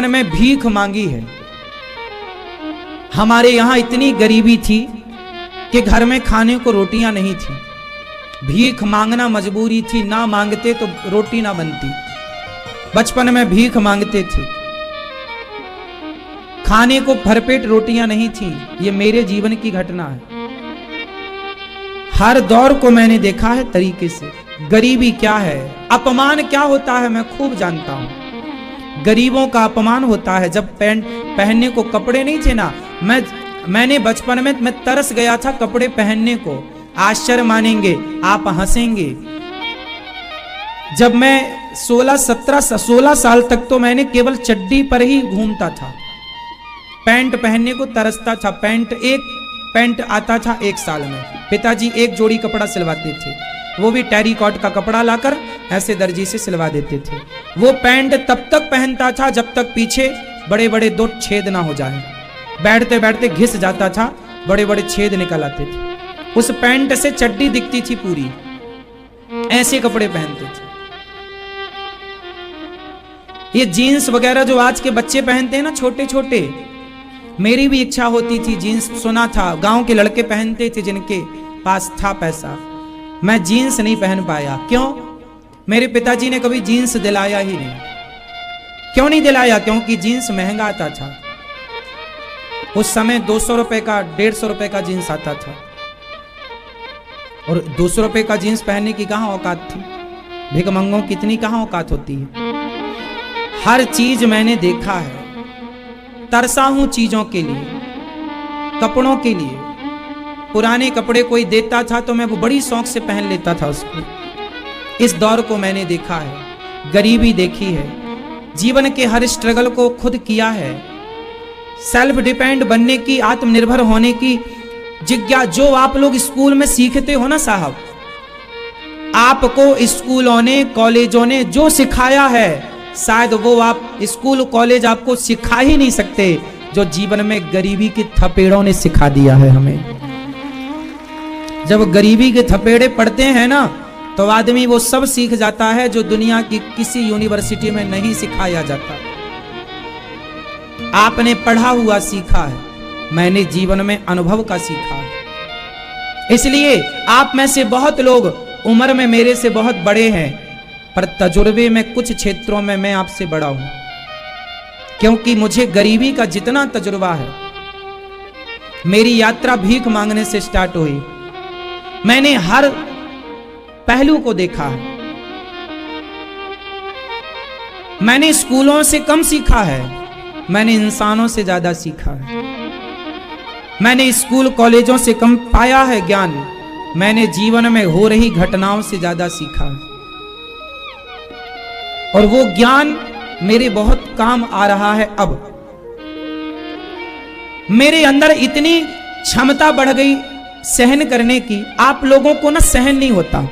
में भीख मांगी है। हमारे यहां इतनी गरीबी थी कि घर में खाने को रोटियां नहीं थी, भीख मांगना मजबूरी थी, ना मांगते तो रोटी ना बनती। बचपन में भीख मांगते थे, खाने को भरपेट रोटियां नहीं थी। ये मेरे जीवन की घटना है, हर दौर को मैंने देखा है तरीके से। गरीबी क्या है, अपमान क्या होता है, मैं खूब जानता हूं। गरीबों का अपमान होता है। जब पैंट पहनने को कपड़े नहीं थे ना, मैंने बचपन में मैं तरस गया था कपड़े पहनने को। आश्चर्य मानेंगे आप, हंसेंगे। जब मैं 16 साल तक तो मैंने केवल चड्डी पर ही घूमता था, पैंट पहनने को तरसता था। एक पैंट आता था एक साल में। पिताजी एक जोड़ी कपड़ा सिलवाते थे, वो भी टेरिकॉट का कपड़ा लाकर ऐसे दर्जी से सिलवा देते थे। वो पैंट तब तक पहनता था जब तक पीछे बड़े बड़े 2 छेद ना हो जाए। बैठते बैठते घिस जाता था, बड़े बड़े छेद निकल आते थे। उस पैंट से चड्डी दिखती थी पूरी। ऐसे कपड़े पहनते थे। ये जीन्स वगैरह जो आज के बच्चे पहनते हैं ना, छोटे छोटे, मेरी भी इच्छा होती थी जीन्स। सुना था गांव के लड़के पहनते थे जिनके पास था पैसा। मैं जीन्स नहीं पहन पाया। क्यों? मेरे पिताजी ने कभी जीन्स दिलाया ही नहीं। क्यों नहीं दिलाया? क्योंकि जीन्स महंगा आता था। उस समय 200 रुपए का, 150 रुपए का जीन्स आता था, और 200 रुपए का जीन्स पहनने की कहां औकात थी। भिखमंगों की इतनी कहां औकात होती है। हर चीज मैंने देखा है। तरसा हूं चीजों के लिए, कपड़ों के लिए। पुराने कपड़े कोई देता था तो मैं वो बड़ी शौक से पहन लेता था उसको। इस दौर को मैंने देखा है, गरीबी देखी है, जीवन के हर स्ट्रगल को खुद किया है। सेल्फ डिपेंड बनने की, आत्मनिर्भर होने की जिज्ञासा जो आप लोग स्कूल में सीखते हो ना साहब, आपको स्कूलों ने, कॉलेजों ने जो सिखाया है, शायद वो आप स्कूल कॉलेज आपको सिखा ही नहीं सकते, जो जीवन में गरीबी के थपेड़ों ने सिखा दिया है हमें। जब गरीबी के थपेड़े पड़ते हैं ना, तो आदमी वो सब सीख जाता है जो दुनिया की किसी यूनिवर्सिटी में नहीं सिखाया जाता। आपने पढ़ा हुआ सीखा है, मैंने जीवन में अनुभव का सीखा है। इसलिए आप में से बहुत लोग उम्र में मेरे से बहुत बड़े हैं, पर तजुर्बे में कुछ क्षेत्रों में मैं आपसे बड़ा हूं। क्योंकि मुझे गरीबी का जितना तजुर्बा है, मेरी यात्रा भीख मांगने से स्टार्ट हुई। मैंने हर पहलू को देखा है। मैंने स्कूलों से कम सीखा है, मैंने इंसानों से ज्यादा सीखा है। मैंने स्कूल कॉलेजों से कम पाया है ज्ञान, मैंने जीवन में हो रही घटनाओं से ज्यादा सीखा है। और वो ज्ञान मेरे बहुत काम आ रहा है। अब मेरे अंदर इतनी क्षमता बढ़ गई सहन करने की। आप लोगों को ना सहन नहीं होता।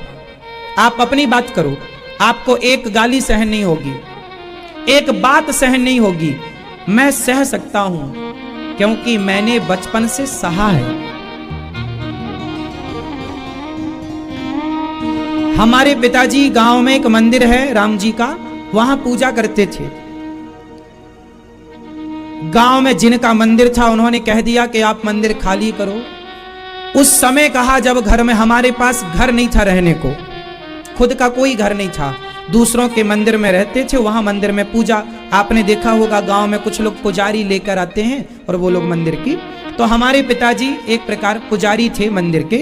आप अपनी बात करो, आपको एक गाली सहन नहीं होगी, एक बात सहन नहीं होगी। मैं सह सकता हूं क्योंकि मैंने बचपन से सहा है। हमारे पिताजी गांव में एक मंदिर है राम जी का, वहां पूजा करते थे। गांव में जिनका मंदिर था उन्होंने कह दिया कि आप मंदिर खाली करो। उस समय कहा जब घर में, हमारे पास घर नहीं था रहने को, खुद का कोई घर नहीं था, दूसरों के मंदिर में रहते थे। वहां मंदिर में पूजा, आपने देखा होगा गांव में कुछ लोग पुजारी लेकर आते हैं और वो लोग मंदिर की। तो हमारे पिताजी एक प्रकार पुजारी थे मंदिर के।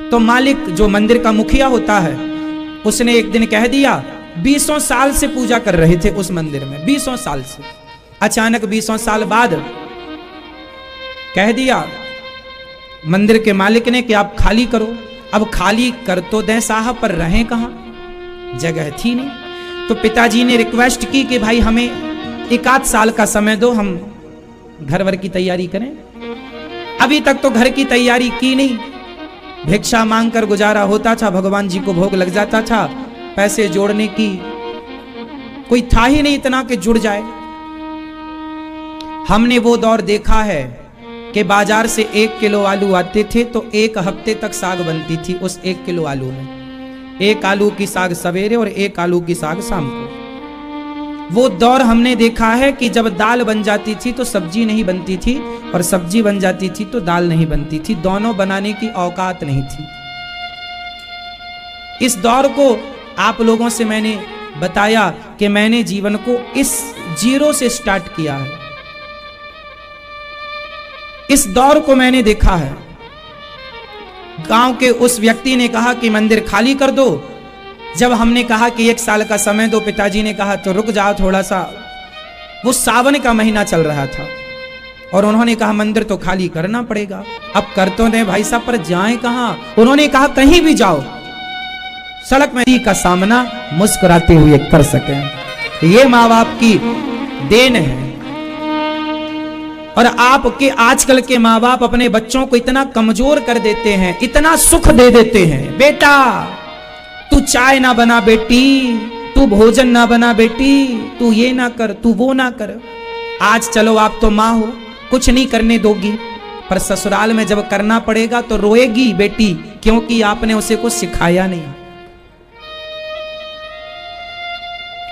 तो मालिक जो मंदिर का मुखिया होता है, उसने एक दिन कह दिया, 20 साल से पूजा कर रहे थे उस मंदिर में, 20 साल से। अचानक 20 साल बाद कह दिया मंदिर के मालिक ने कि आप खाली करो। अब खाली कर तो दें साहब, पर रहें कहां, जगह थी नहीं। तो पिताजी ने रिक्वेस्ट की कि भाई हमें 1 साल का समय दो, हम घर वर की तैयारी करें। अभी तक तो घर की तैयारी की नहीं, भिक्षा मांगकर गुजारा होता था, भगवान जी को भोग लग जाता था। पैसे जोड़ने की कोई था ही नहीं इतना कि जुड़ जाए। हमने वो दौर देखा है कि बाजार से 1 किलो आलू आते थे तो 1 हफ्ते तक साग बनती थी उस 1 किलो आलू में। 1 आलू की साग सवेरे और 1 आलू की साग शाम को। वो दौर हमने देखा है कि जब दाल बन जाती थी तो सब्जी नहीं बनती थी, और सब्जी बन जाती थी तो दाल नहीं बनती थी। दोनों बनाने की औकात नहीं थी। इस दौर को आप लोगों से मैंने बताया कि मैंने जीवन को इस 0 से स्टार्ट किया है। इस दौर को मैंने देखा है। गांव के उस व्यक्ति ने कहा कि मंदिर खाली कर दो। जब हमने कहा कि 1 साल का समय दो, पिताजी ने कहा तो रुक जाओ थोड़ा सा, वो सावन का महीना चल रहा था और उन्होंने कहा मंदिर तो खाली करना पड़ेगा। अब कर तो नहीं भाई साहब, पर जाएं कहां? उन्होंने कहा कहीं भी जाओ, सड़क में का सामना मुस्कुराते हुए कर सकें। ये माँ बाप की देन है। और आपके आजकल के माँ बाप अपने बच्चों को इतना कमजोर कर देते हैं, इतना सुख दे देते हैं, बेटा तू चाय ना बना बेटी, तू भोजन ना बना बेटी, तू ये ना कर, तू वो ना कर। आज चलो आप तो माँ हो, कुछ नहीं करने दोगी, पर ससुराल में जब करना पड़ेगा तो रोएगी बेटी, क्योंकि आपने उसे कुछ सिखाया नहीं।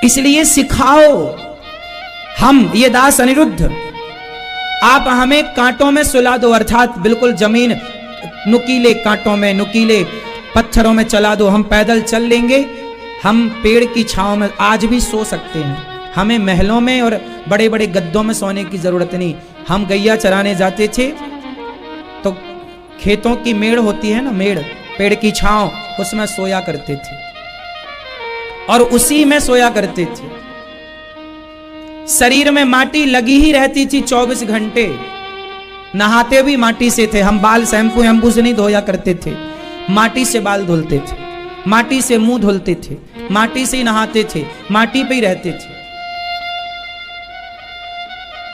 इसलिए सिखाओ। हम ये दास अनिरुद्ध, आप हमें कांटों में सुला दो, अर्थात बिल्कुल जमीन नुकीले कांटों में, नुकीले पत्थरों में चला दो, हम पैदल चल लेंगे। हम पेड़ की छांव में आज भी सो सकते हैं। हमें महलों में और बड़े बड़े गद्दों में सोने की जरूरत नहीं। हम गैया चराने जाते थे तो खेतों की मेड़ होती है ना, मेड़, पेड़ की छांव, उसमें सोया करते थे और उसी में सोया करते थे। शरीर में माटी लगी ही रहती थी 24 घंटे। नहाते भी माटी से थे हम, बाल शैम्पू से नहीं धोया करते थे, माटी से बाल धुलते थे, माटी से मुंह धुलते थे, माटी से ही नहाते थे, माटी पे ही रहते थे।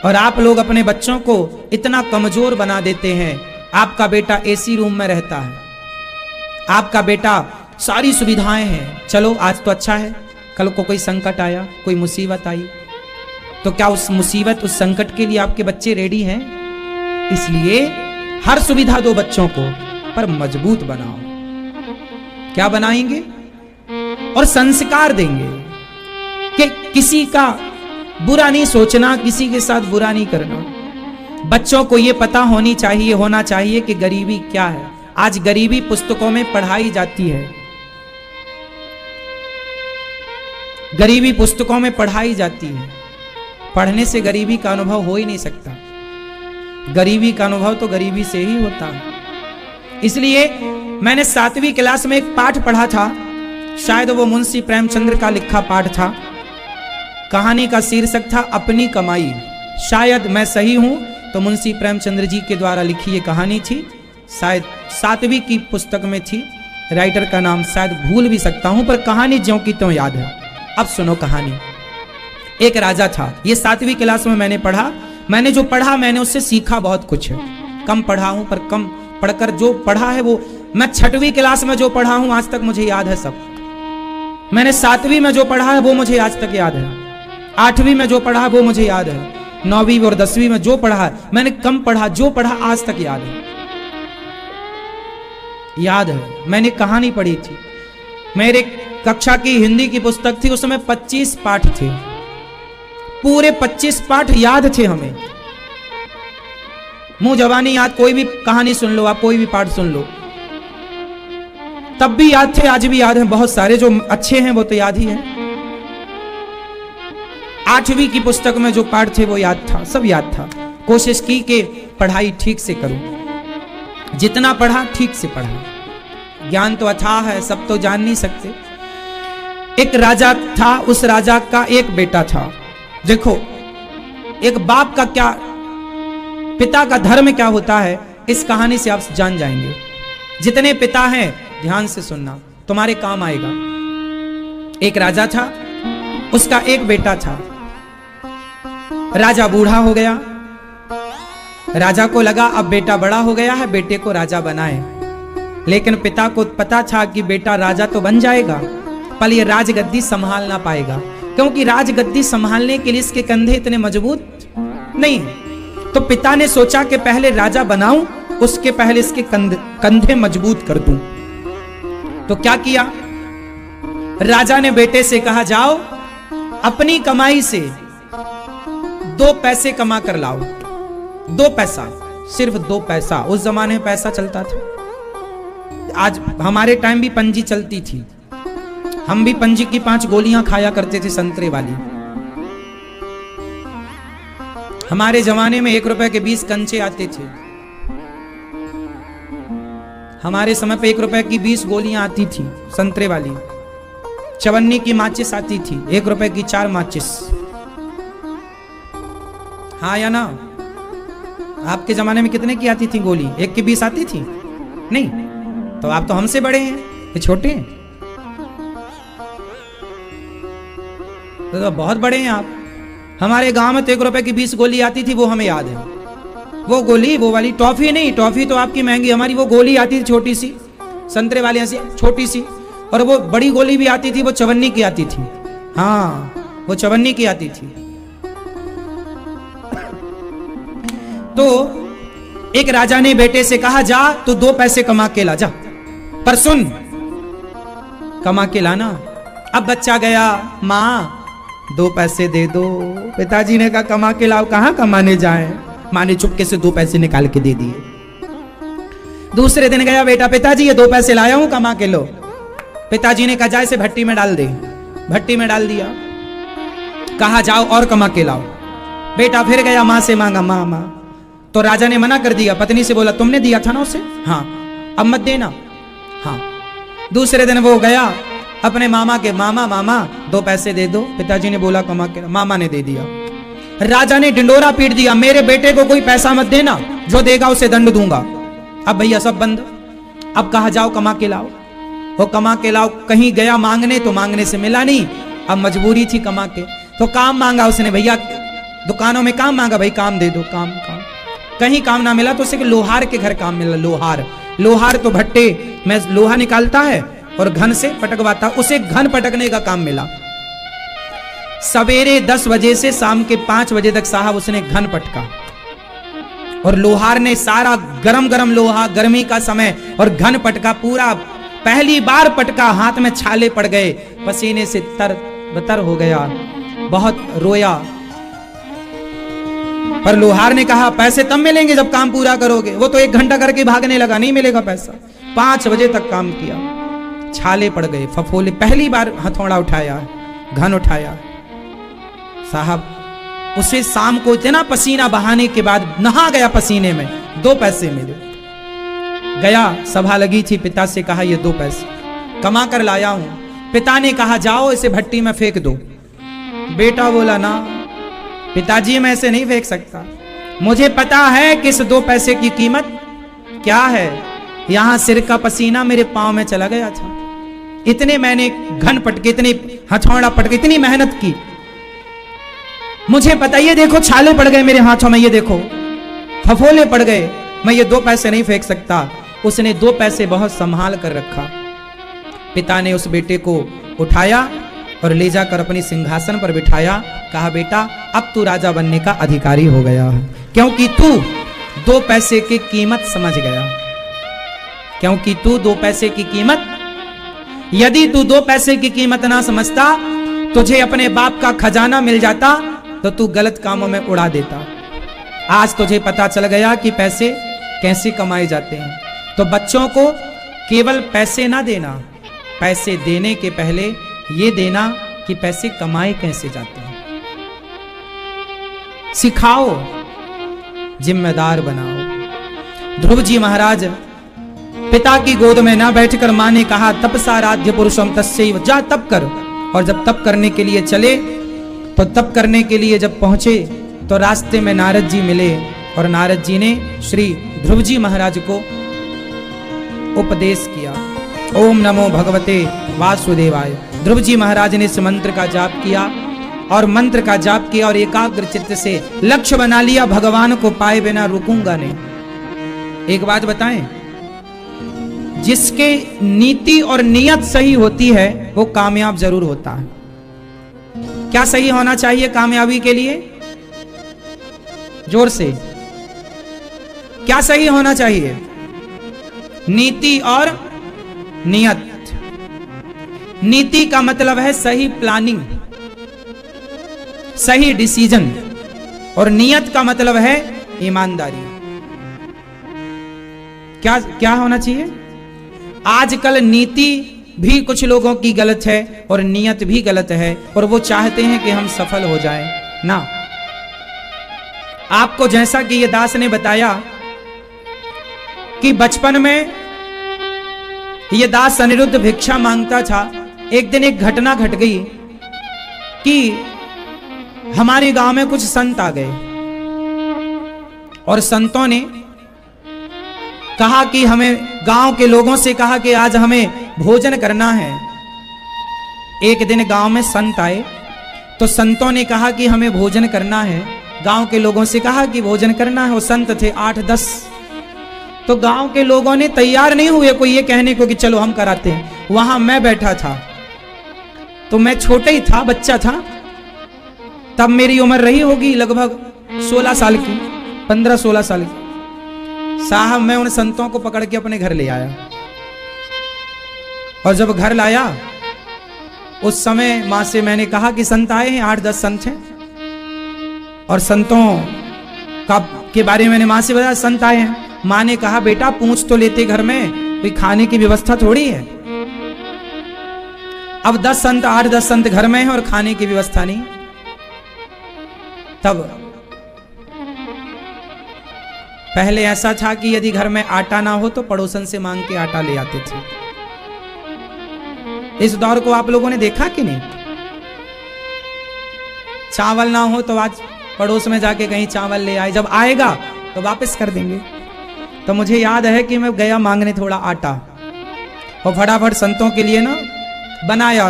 और आप लोग अपने बच्चों को इतना कमजोर बना देते हैं। आपका बेटा एसी रूम में रहता है, आपका बेटा सारी सुविधाएं हैं, चलो आज तो अच्छा है, कल को कोई संकट आया, कोई मुसीबत आई, तो क्या उस मुसीबत, उस संकट के लिए आपके बच्चे रेडी हैं? इसलिए हर सुविधा दो बच्चों को, पर मजबूत बनाओ। क्या बनाएंगे? और संस्कार देंगे कि किसी का बुरा नहीं सोचना, किसी के साथ बुरा नहीं करना। बच्चों को यह पता होना चाहिए कि गरीबी क्या है। आज गरीबी पुस्तकों में पढ़ाई जाती है, गरीबी पुस्तकों में पढ़ाई जाती है। पढ़ने से गरीबी का अनुभव हो ही नहीं सकता। गरीबी का अनुभव तो गरीबी से ही होता है। इसलिए मैंने 7वीं क्लास में एक पाठ पढ़ा था, शायद वो मुंशी प्रेमचंद्र का लिखा पाठ था। कहानी का शीर्षक था अपनी कमाई। शायद मैं सही हूं तो मुंशी प्रेमचंद्र जी के द्वारा लिखी ये कहानी थी, शायद 7वीं की पुस्तक में थी। राइटर का नाम शायद भूल भी सकता हूं, पर कहानी ज्यों की त्यों याद है। अब सुनो कहानी। एक राजा था, ये 7वीं क्लास में मैंने पढ़ा। मैंने जो पढ़ा मैंने उससे सीखा बहुत कुछ है। कम पढ़ा हूं, पर कम पढ़कर जो पढ़ा है वो मैं 6वीं क्लास में जो पढ़ा हूं आज तक मुझे याद है सब। मैंने 7वीं में जो पढ़ा है वो मुझे आज तक याद है। 8वीं में जो पढ़ा है वो मुझे याद है। 9वीं और 10वीं में जो पढ़ा है मैंने कम पढ़ा, जो पढ़ा आज तक याद है। याद है, मैंने कहानी पढ़ी थी। मेरे कक्षा की हिंदी की पुस्तक थी, उसमें 25 पाठ थे, पूरे 25 पाठ याद थे हमें। मुंह जबानी याद, कोई भी कहानी सुन लो आप, कोई भी पाठ सुन लो, तब भी याद थे, आज भी याद है। बहुत सारे जो अच्छे हैं वो तो याद ही है। 8वीं की पुस्तक में जो पाठ थे वो याद था, सब याद था। कोशिश की कि पढ़ाई ठीक से करूं, जितना पढ़ा ठीक से पढ़ा। ज्ञान तो अथाह है, सब तो जान नहीं सकते। एक राजा था, उस राजा का एक बेटा था। देखो एक बाप का क्या, पिता का धर्म क्या होता है, इस कहानी से आप जान जाएंगे। जितने पिता हैं ध्यान से सुनना, तुम्हारे काम आएगा। एक राजा था, उसका एक बेटा था। राजा बूढ़ा हो गया। राजा को लगा अब बेटा बड़ा हो गया है, बेटे को राजा बनाए। लेकिन पिता को पता था कि बेटा राजा तो बन जाएगा, पर ये राजगद्दी संभाल ना पाएगा, क्योंकि राजगद्दी संभालने के लिए इसके कंधे इतने मजबूत नहीं। तो पिता ने सोचा कि पहले राजा बनाऊं, उसके पहले इसके कंधे मजबूत कर दूं। तो क्या किया, राजा ने बेटे से कहा जाओ अपनी कमाई से 2 पैसे कमा कर लाओ। 2 पैसा, सिर्फ 2 पैसा। उस जमाने में पैसा चलता था। आज हमारे टाइम भी पंजी चलती थी, हम भी पंजी की 5 गोलियां खाया करते थे संतरे वाली। हमारे जमाने में 1 रुपए के 20 कंचे आते थे। हमारे समय पे 1 रुपए की 20 गोलियां आती थी संतरे वाली। चवन्नी की माचिस आती थी, 1 रुपए की 4 माचिस। हाँ या ना? आपके जमाने में कितने की आती थी गोली? 1 की 20 आती थी? नहीं। तो आप तो हमसे बड़े हैं, ये छोटे हैं। तो बहुत बड़े हैं आप। हमारे गांव में तो 1 रुपए की 20 गोली आती थी, वो हमें याद है। वो गोली, वो वाली टॉफी नहीं, टॉफी तो आपकी महंगी, हमारी वो गोली आती थी छोटी सी, संतरे वाली ऐसी छोटी सी। और वो बड़ी गोली भी आती थी, वो 54 की आती थी। हाँ, वो 54 की आती थी। तो एक राजा ने बेटे से कहा, जा तू 2 पैसे कमा के ला, जा, पर सुन, कमा के लाना। अब बच्चा गया, माँ 2 पैसे दे दो। पिताजी ने कहा, कमा के लाओ। कहां कमाने जाए? माँ ने चुपके से 2 पैसे निकाल के दे दिए। दूसरे दिन गया बेटा, पिताजी ये 2 पैसे लाया हूं, कमा के लो। पिताजी ने कहा, जा इसे भट्टी में डाल दे। भट्टी में डाल दिया। कहा, जाओ और कमा के लाओ। बेटा फिर गया, माँ से मांगा, माँ माँ। तो राजा ने मना कर दिया। पत्नी से बोला, तुमने दिया था ना उसे? हाँ। अब मत देना। हाँ। दूसरे दिन वो गया अपने मामा के, मामा मामा 2 पैसे दे दो। पिताजी ने बोला, कमा के। मामा ने दे दिया। राजा ने डिंडोरा पीट दिया, मेरे बेटे को कोई पैसा मत देना, जो देगा उसे दंड दूंगा। अब भैया सब बंद। अब कहा, जाओ कमा के लाओ। वो कमा के लाओ। कहीं गया मांगने, तो मांगने से मिला नहीं। अब मजबूरी थी कमा के, तो काम मांगा उसने। भैया दुकानों में काम मांगा, भाई काम दे दो, काम काम। कहीं काम ना मिला तो उसे लोहार के घर काम मिला। लोहार, लोहार तो भट्टे में लोहा निकालता है और घन से पटकवाता, उसे घन पटकने का काम मिला। सवेरे 10 बजे से शाम के 5 बजे तक साहब उसने घन पटका। और लोहार ने सारा गरम गरम लोहा, गर्मी का समय, और घन पटका पूरा। पहली बार पटका, हाथ में छाले पड़ गए, पसीने से तर बतर हो गया, बहुत रोया। पर लोहार ने कहा, पैसे तब मिलेंगे जब काम पूरा करोगे। वो तो 1 घंटा करके भागने लगा, नहीं मिलेगा पैसा। 5 बजे तक काम किया, छाले पड़ गए, फफोले। पहली बार हथौड़ा उठाया, घन उठाया। साहब उसे शाम को इतना पसीना बहाने के बाद नहा गया पसीने में, 2 पैसे मिले। गया, सभा लगी थी, पिता से कहा, ये 2 पैसे कमा कर लाया हूं। पिता ने कहा, जाओ इसे भट्टी में फेंक दो। बेटा बोला, ना पिताजी, मैं ऐसे नहीं फेंक सकता। मुझे पता है कि इस 2 पैसे की कीमत क्या है। यहां सिर का पसीना मेरे पांव में चला गया था, इतने मैंने घन पटके, इतने हथौड़ा पटके, इतनी मेहनत की। मुझे पता, ये देखो छाले पड़ गए मेरे हाथों में, ये देखो फफोले पड़ गए, मैं ये 2 पैसे नहीं फेंक सकता। उसने 2 पैसे बहुत संभाल कर रखा। पिता ने उस बेटे को उठाया और ले जाकर अपनी सिंहासन पर बिठाया। कहा, बेटा अब तू राजा बनने का अधिकारी हो गया है, क्योंकि तू 2 पैसे की कीमत समझ गया। क्योंकि तू 2 पैसे की कीमत, यदि तू 2 पैसे की कीमत ना समझता, तुझे अपने बाप का खजाना मिल जाता तो तू गलत कामों में उड़ा देता। आज तुझे पता चल गया कि पैसे कैसे कमाए जाते हैं। तो बच्चों को केवल पैसे ना देना, पैसे देने के पहले ये देना कि पैसे कमाए कैसे जाते हैं। सिखाओ, जिम्मेदार बनाओ। ध्रुव जी महाराज पिता की गोद में ना बैठकर मां ने कहा, तपसाराध्य पुरुषम तस्यैव, जा तप कर। और जब तप करने के लिए चले, तो तप करने के लिए जब पहुंचे तो रास्ते में नारद जी मिले। और नारद जी ने श्री ध्रुव जी महाराज को उपदेश किया, ओम नमो भगवते वासुदेवाय। ध्रुव जी महाराज ने इस मंत्र का जाप किया, और मंत्र का जाप किया और एकाग्र चित्त से लक्ष्य बना लिया, भगवान को पाए बिना रुकूंगा नहीं। एक बात बताएं, जिसके नीति और नियत सही होती है वो कामयाब जरूर होता है। क्या सही होना चाहिए कामयाबी के लिए? जोर से, क्या सही होना चाहिए? नीति और नियत। नीति का मतलब है सही प्लानिंग, सही डिसीजन, और नियत का मतलब है ईमानदारी। क्या क्या होना चाहिए? आजकल नीति भी कुछ लोगों की गलत है और नियत भी गलत है, और वो चाहते हैं कि हम सफल हो जाएं ना। आपको जैसा कि ये दास ने बताया कि बचपन में ये दास अनिरुद्ध भिक्षा मांगता था। एक दिन एक घटना घट गई कि हमारे गांव में कुछ संत आ गए, और संतों ने कहा कि हमें, गांव के लोगों से कहा कि आज हमें भोजन करना है। एक दिन गांव में संत आए, तो संतों ने कहा कि हमें भोजन करना है। गांव के लोगों से कहा कि भोजन करना है। वो संत थे 8-10। तो गांव के लोगों ने तैयार नहीं हुए कोई ये कहने को कि चलो हम कराते हैं। वहां मैं बैठा था, तो मैं छोटा ही था, बच्चा था। तब मेरी उम्र रही होगी लगभग 16 साल की, 15-16 साल की। साहब मैं उन संतों को पकड़ के अपने घर ले आया, और जब घर लाया उस समय मां से मैंने कहा कि संत आए हैं, 8-10 संत हैं, और संतों के बारे में मैंने मां से बताया संत आए हैं। मां ने कहा बेटा पूछ तो लेते, घर में कोई खाने की व्यवस्था थोड़ी है। अब 10 संत, 8-10 संत घर में हैं और खाने की व्यवस्था नहीं। तब पहले ऐसा था कि यदि घर में आटा ना हो तो पड़ोसन से मांग के आटा ले आते थे। इस दौर को आप लोगों ने देखा कि नहीं? चावल ना हो तो आज पड़ोस में जाके कहीं चावल ले आए, जब आएगा तो वापस कर देंगे। तो मुझे याद है कि मैं गया मांगने थोड़ा आटा, और फटाफट संतों के लिए ना बनाया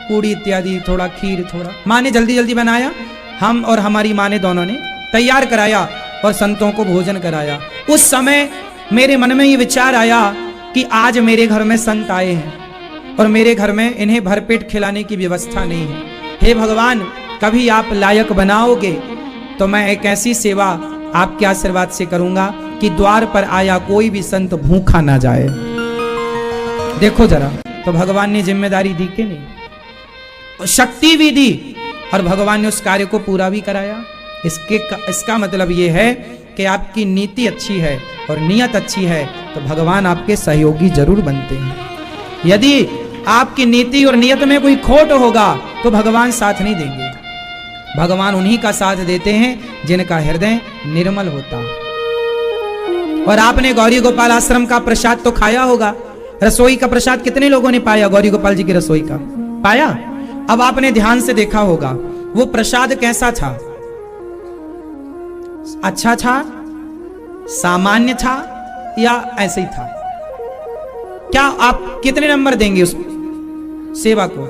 पूड़ी इत्यादि, थोड़ा खीर, थोड़ा माँ ने जल्दी जल्दी बनाया। हम और हमारी माँ ने दोनों ने तैयार कराया और संतों को भोजन कराया। उस समय मेरे मन में ये विचार आया कि आज मेरे घर में संत आए हैं और मेरे घर में इन्हें भरपेट खिलाने की व्यवस्था नहीं है। हे भगवान, कभी आप लायक बनाओगे तो मैं एक ऐसी सेवा आपके आशीर्वाद से करूंगा कि द्वार पर आया कोई भी संत भूखा ना जाए। देखो जरा, तो भगवान ने जिम्मेदारी दी कि नहीं? शक्ति भी दी और भगवान ने उस कार्य को पूरा भी कराया। इसका मतलब ये है कि आपकी नीति अच्छी है और नियत अच्छी है तो भगवान आपके सहयोगी जरूर बनते हैं। यदि आपकी नीति और नियत में कोई खोट होगा तो भगवान साथ नहीं देंगे। भगवान उन्हीं का साथ देते हैं जिनका हृदय निर्मल होता। और आपने गौरी गोपाल आश्रम का प्रसाद तो खाया होगा। रसोई का प्रसाद कितने लोगों ने पाया? गौरी गोपाल जी की रसोई का पाया? अब आपने ध्यान से देखा होगा वो प्रसाद कैसा था? अच्छा था, सामान्य था, या ऐसे ही था? क्या आप कितने नंबर देंगे उस सेवा को?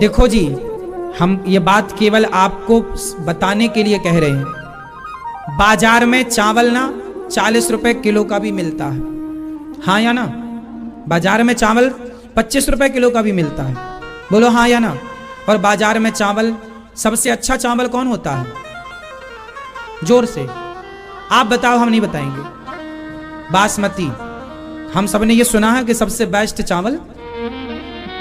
देखो जी, हम ये बात केवल आपको बताने के लिए कह रहे हैं। बाजार में चावल ना 40 रुपए किलो का भी मिलता है, हाँ या ना? बाजार में चावल 25 रुपए किलो का भी मिलता है, बोलो हाँ या ना? और बाजार में चावल, सबसे अच्छा चावल कौन होता है? जोर से आप बताओ, हम नहीं बताएंगे। बासमती, हम सबने ये सुना है कि सबसे बेस्ट चावल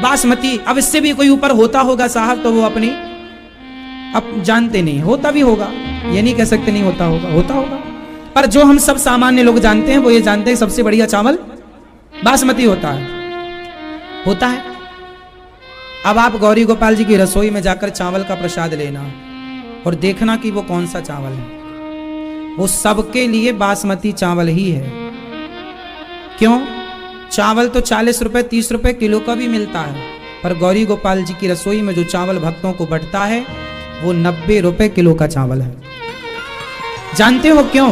बासमती। अब इससे भी कोई ऊपर होता होगा साहब तो वो अपनी अब जानते नहीं, होता भी होगा, ये नहीं कह सकते नहीं होता होगा, होता होगा। पर जो हम सब सामान्य लोग जानते हैं वो ये जानते हैं सबसे बढ़िया चावल बासमती होता है। अब आप गौरी गोपाल जी की रसोई में जाकर चावल का प्रसाद लेना और देखना कि वो कौन सा चावल है। वो सबके लिए बासमती चावल ही है। क्यों? चावल तो 40 रुपए 30 रुपए किलो का भी मिलता है, पर गौरी गोपाल जी की रसोई में जो चावल भक्तों को बंटता है वो 90 रुपए किलो का चावल है। जानते हो क्यों?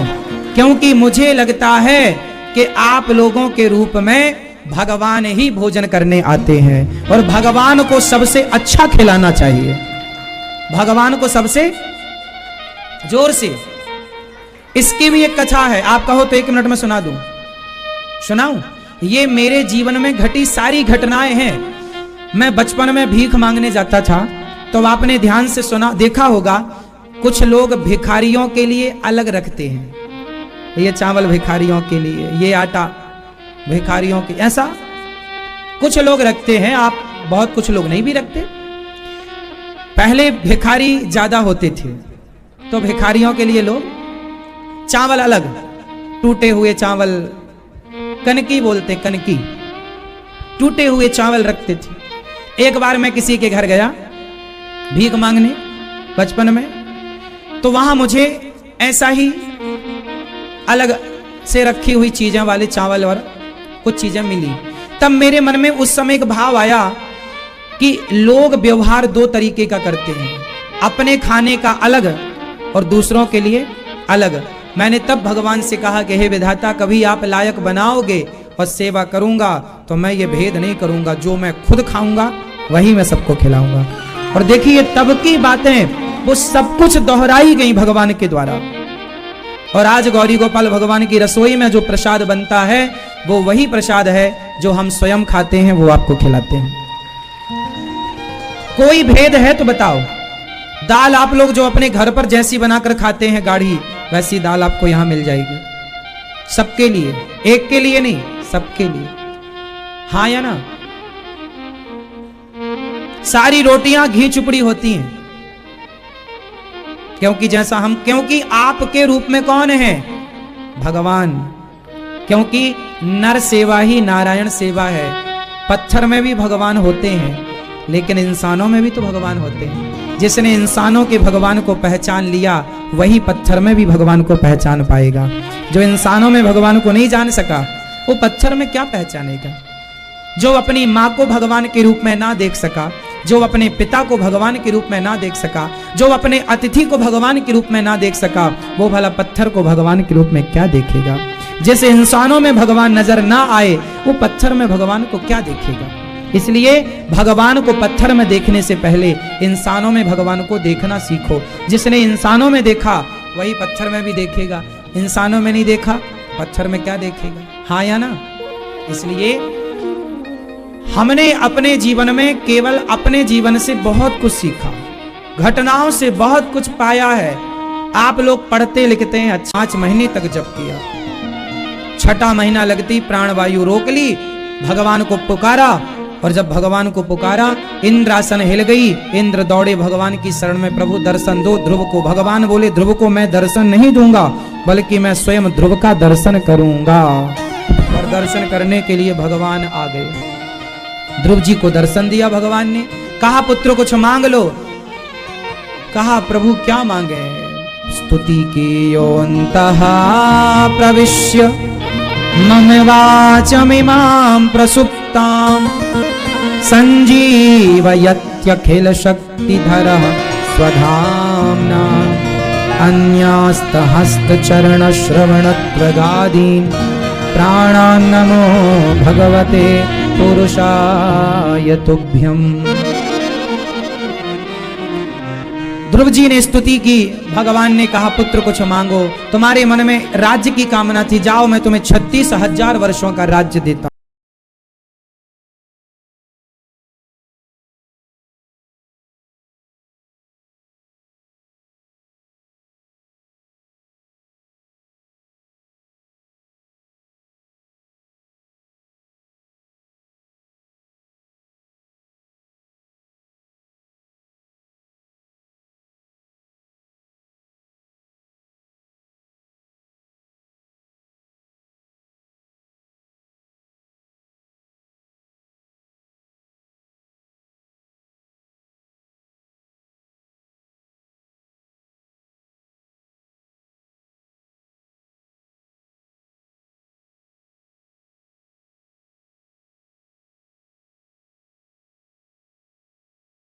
क्योंकि मुझे लगता है कि आप लोगों के रूप में भगवान ही भोजन करने आते हैं और भगवान को सबसे अच्छा खिलाना चाहिए। भगवान को सबसे जोर से। इसकी भी एक कथा है, आप कहो तो 1 मिनट में सुना दूं? सुनाऊं? ये मेरे जीवन में घटी सारी घटनाएं हैं। मैं बचपन में भीख मांगने जाता था तो आपने ध्यान से सुना देखा होगा, कुछ लोग भिखारियों के लिए अलग रखते हैं। ये चावल भिखारियों के लिए, ये आटा भिखारियों के, ऐसा कुछ लोग रखते हैं। आप बहुत कुछ लोग नहीं भी रखते। पहले भिखारी ज्यादा होते थे तो भिखारियों के लिए लोग चावल अलग, टूटे हुए चावल, कनकी बोलते, कनकी, टूटे हुए चावल रखते थे। एक बार मैं किसी के घर गया भीख मांगने बचपन में, तो वहां मुझे ऐसा ही अलग से रखी हुई चीजें वाले चावल और कुछ चीजें मिली। तब मेरे मन में उस समय एक भाव आया कि लोग व्यवहार 2 तरीके का करते हैं, अपने खाने का अलग और दूसरों के लिए अलग। मैंने तब भगवान से कहा कि हे विधाता, कभी आप लायक बनाओगे और सेवा करूंगा तो मैं ये भेद नहीं करूंगा, जो मैं खुद खाऊंगा वही मैं सबको खिलाऊंगा। और देखिए तब की बातें वो सब कुछ दोहराई गई भगवान के द्वारा। और आज गौरी गोपाल भगवान की रसोई में जो प्रसाद बनता है वो वही प्रसाद है जो हम स्वयं खाते हैं, वो आपको खिलाते हैं। कोई भेद है तो बताओ। दाल आप लोग जो अपने घर पर जैसी बनाकर खाते हैं गाढ़ी, वैसी दाल आपको यहां मिल जाएगी सबके लिए, एक के लिए नहीं, सबके लिए। हाँ या ना? सारी रोटियां घी चुपड़ी होती हैं, क्योंकि जैसा हम, क्योंकि आपके रूप में कौन है? भगवान। क्योंकि नर सेवा ही नारायण सेवा है। पत्थर में भी भगवान होते हैं, लेकिन इंसानों में भी तो भगवान होते हैं। जिसने इंसानों के भगवान को पहचान लिया वही पत्थर में भी भगवान को पहचान पाएगा। जो इंसानों में भगवान को नहीं जान सका वो पत्थर में क्या पहचानेगा? जो अपनी माँ को भगवान के रूप में ना देख सका, जो अपने पिता को भगवान के रूप में ना देख सका, जो अपने अतिथि को भगवान के रूप में ना देख सका, वो भला पत्थर को भगवान के रूप में क्या देखेगा? जैसे इंसानों में भगवान नजर ना आए वो पत्थर में भगवान को क्या देखेगा? इसलिए भगवान को पत्थर में देखने से पहले इंसानों में भगवान को देखना सीखो। जिसने इंसानों में देखा वही पत्थर में भी देखेगा, इंसानों में नहीं देखा पत्थर में क्या देखेगा? हाँ या ना? इसलिए हमने अपने जीवन में केवल अपने जीवन से बहुत कुछ सीखा, घटनाओं से बहुत कुछ पाया है। आप लोग पढ़ते लिखते हैं, 5 महीने तक जप किया, 6ठा महीना लगती प्राणवायु रोक ली, भगवान को पुकारा, और जब भगवान को पुकारा इंद्रासन हिल गई, इंद्र दौड़े भगवान की शरण में, प्रभु दर्शन दो ध्रुव को। भगवान बोले ध्रुव को मैं दर्शन नहीं दूंगा, बल्कि मैं स्वयं ध्रुव का दर्शन करूंगा। और दर्शन करने के लिए भगवान आ गए। ध्रुव जी को दर्शन दिया भगवान ने, कहा पुत्र कुछ मांग लो। कहा प्रभु क्या मांगे? स्तुति की योऽन्तः प्रविश्य मम वाचमिमां प्रसुप्तां संजीवयत्यखिल शक्तिधरः स्वधाम्ना अन्यास्तहस्तचरणश्रवणत्वगादीन् प्राणान्नमो भगवते पुरुषाय तुभ्यम्। ध्रुव जी ने स्तुति की। भगवान ने कहा पुत्र कुछ मांगो। तुम्हारे मन में राज्य की कामना थी, जाओ मैं तुम्हें 36,000 वर्षों का राज्य देता हूं।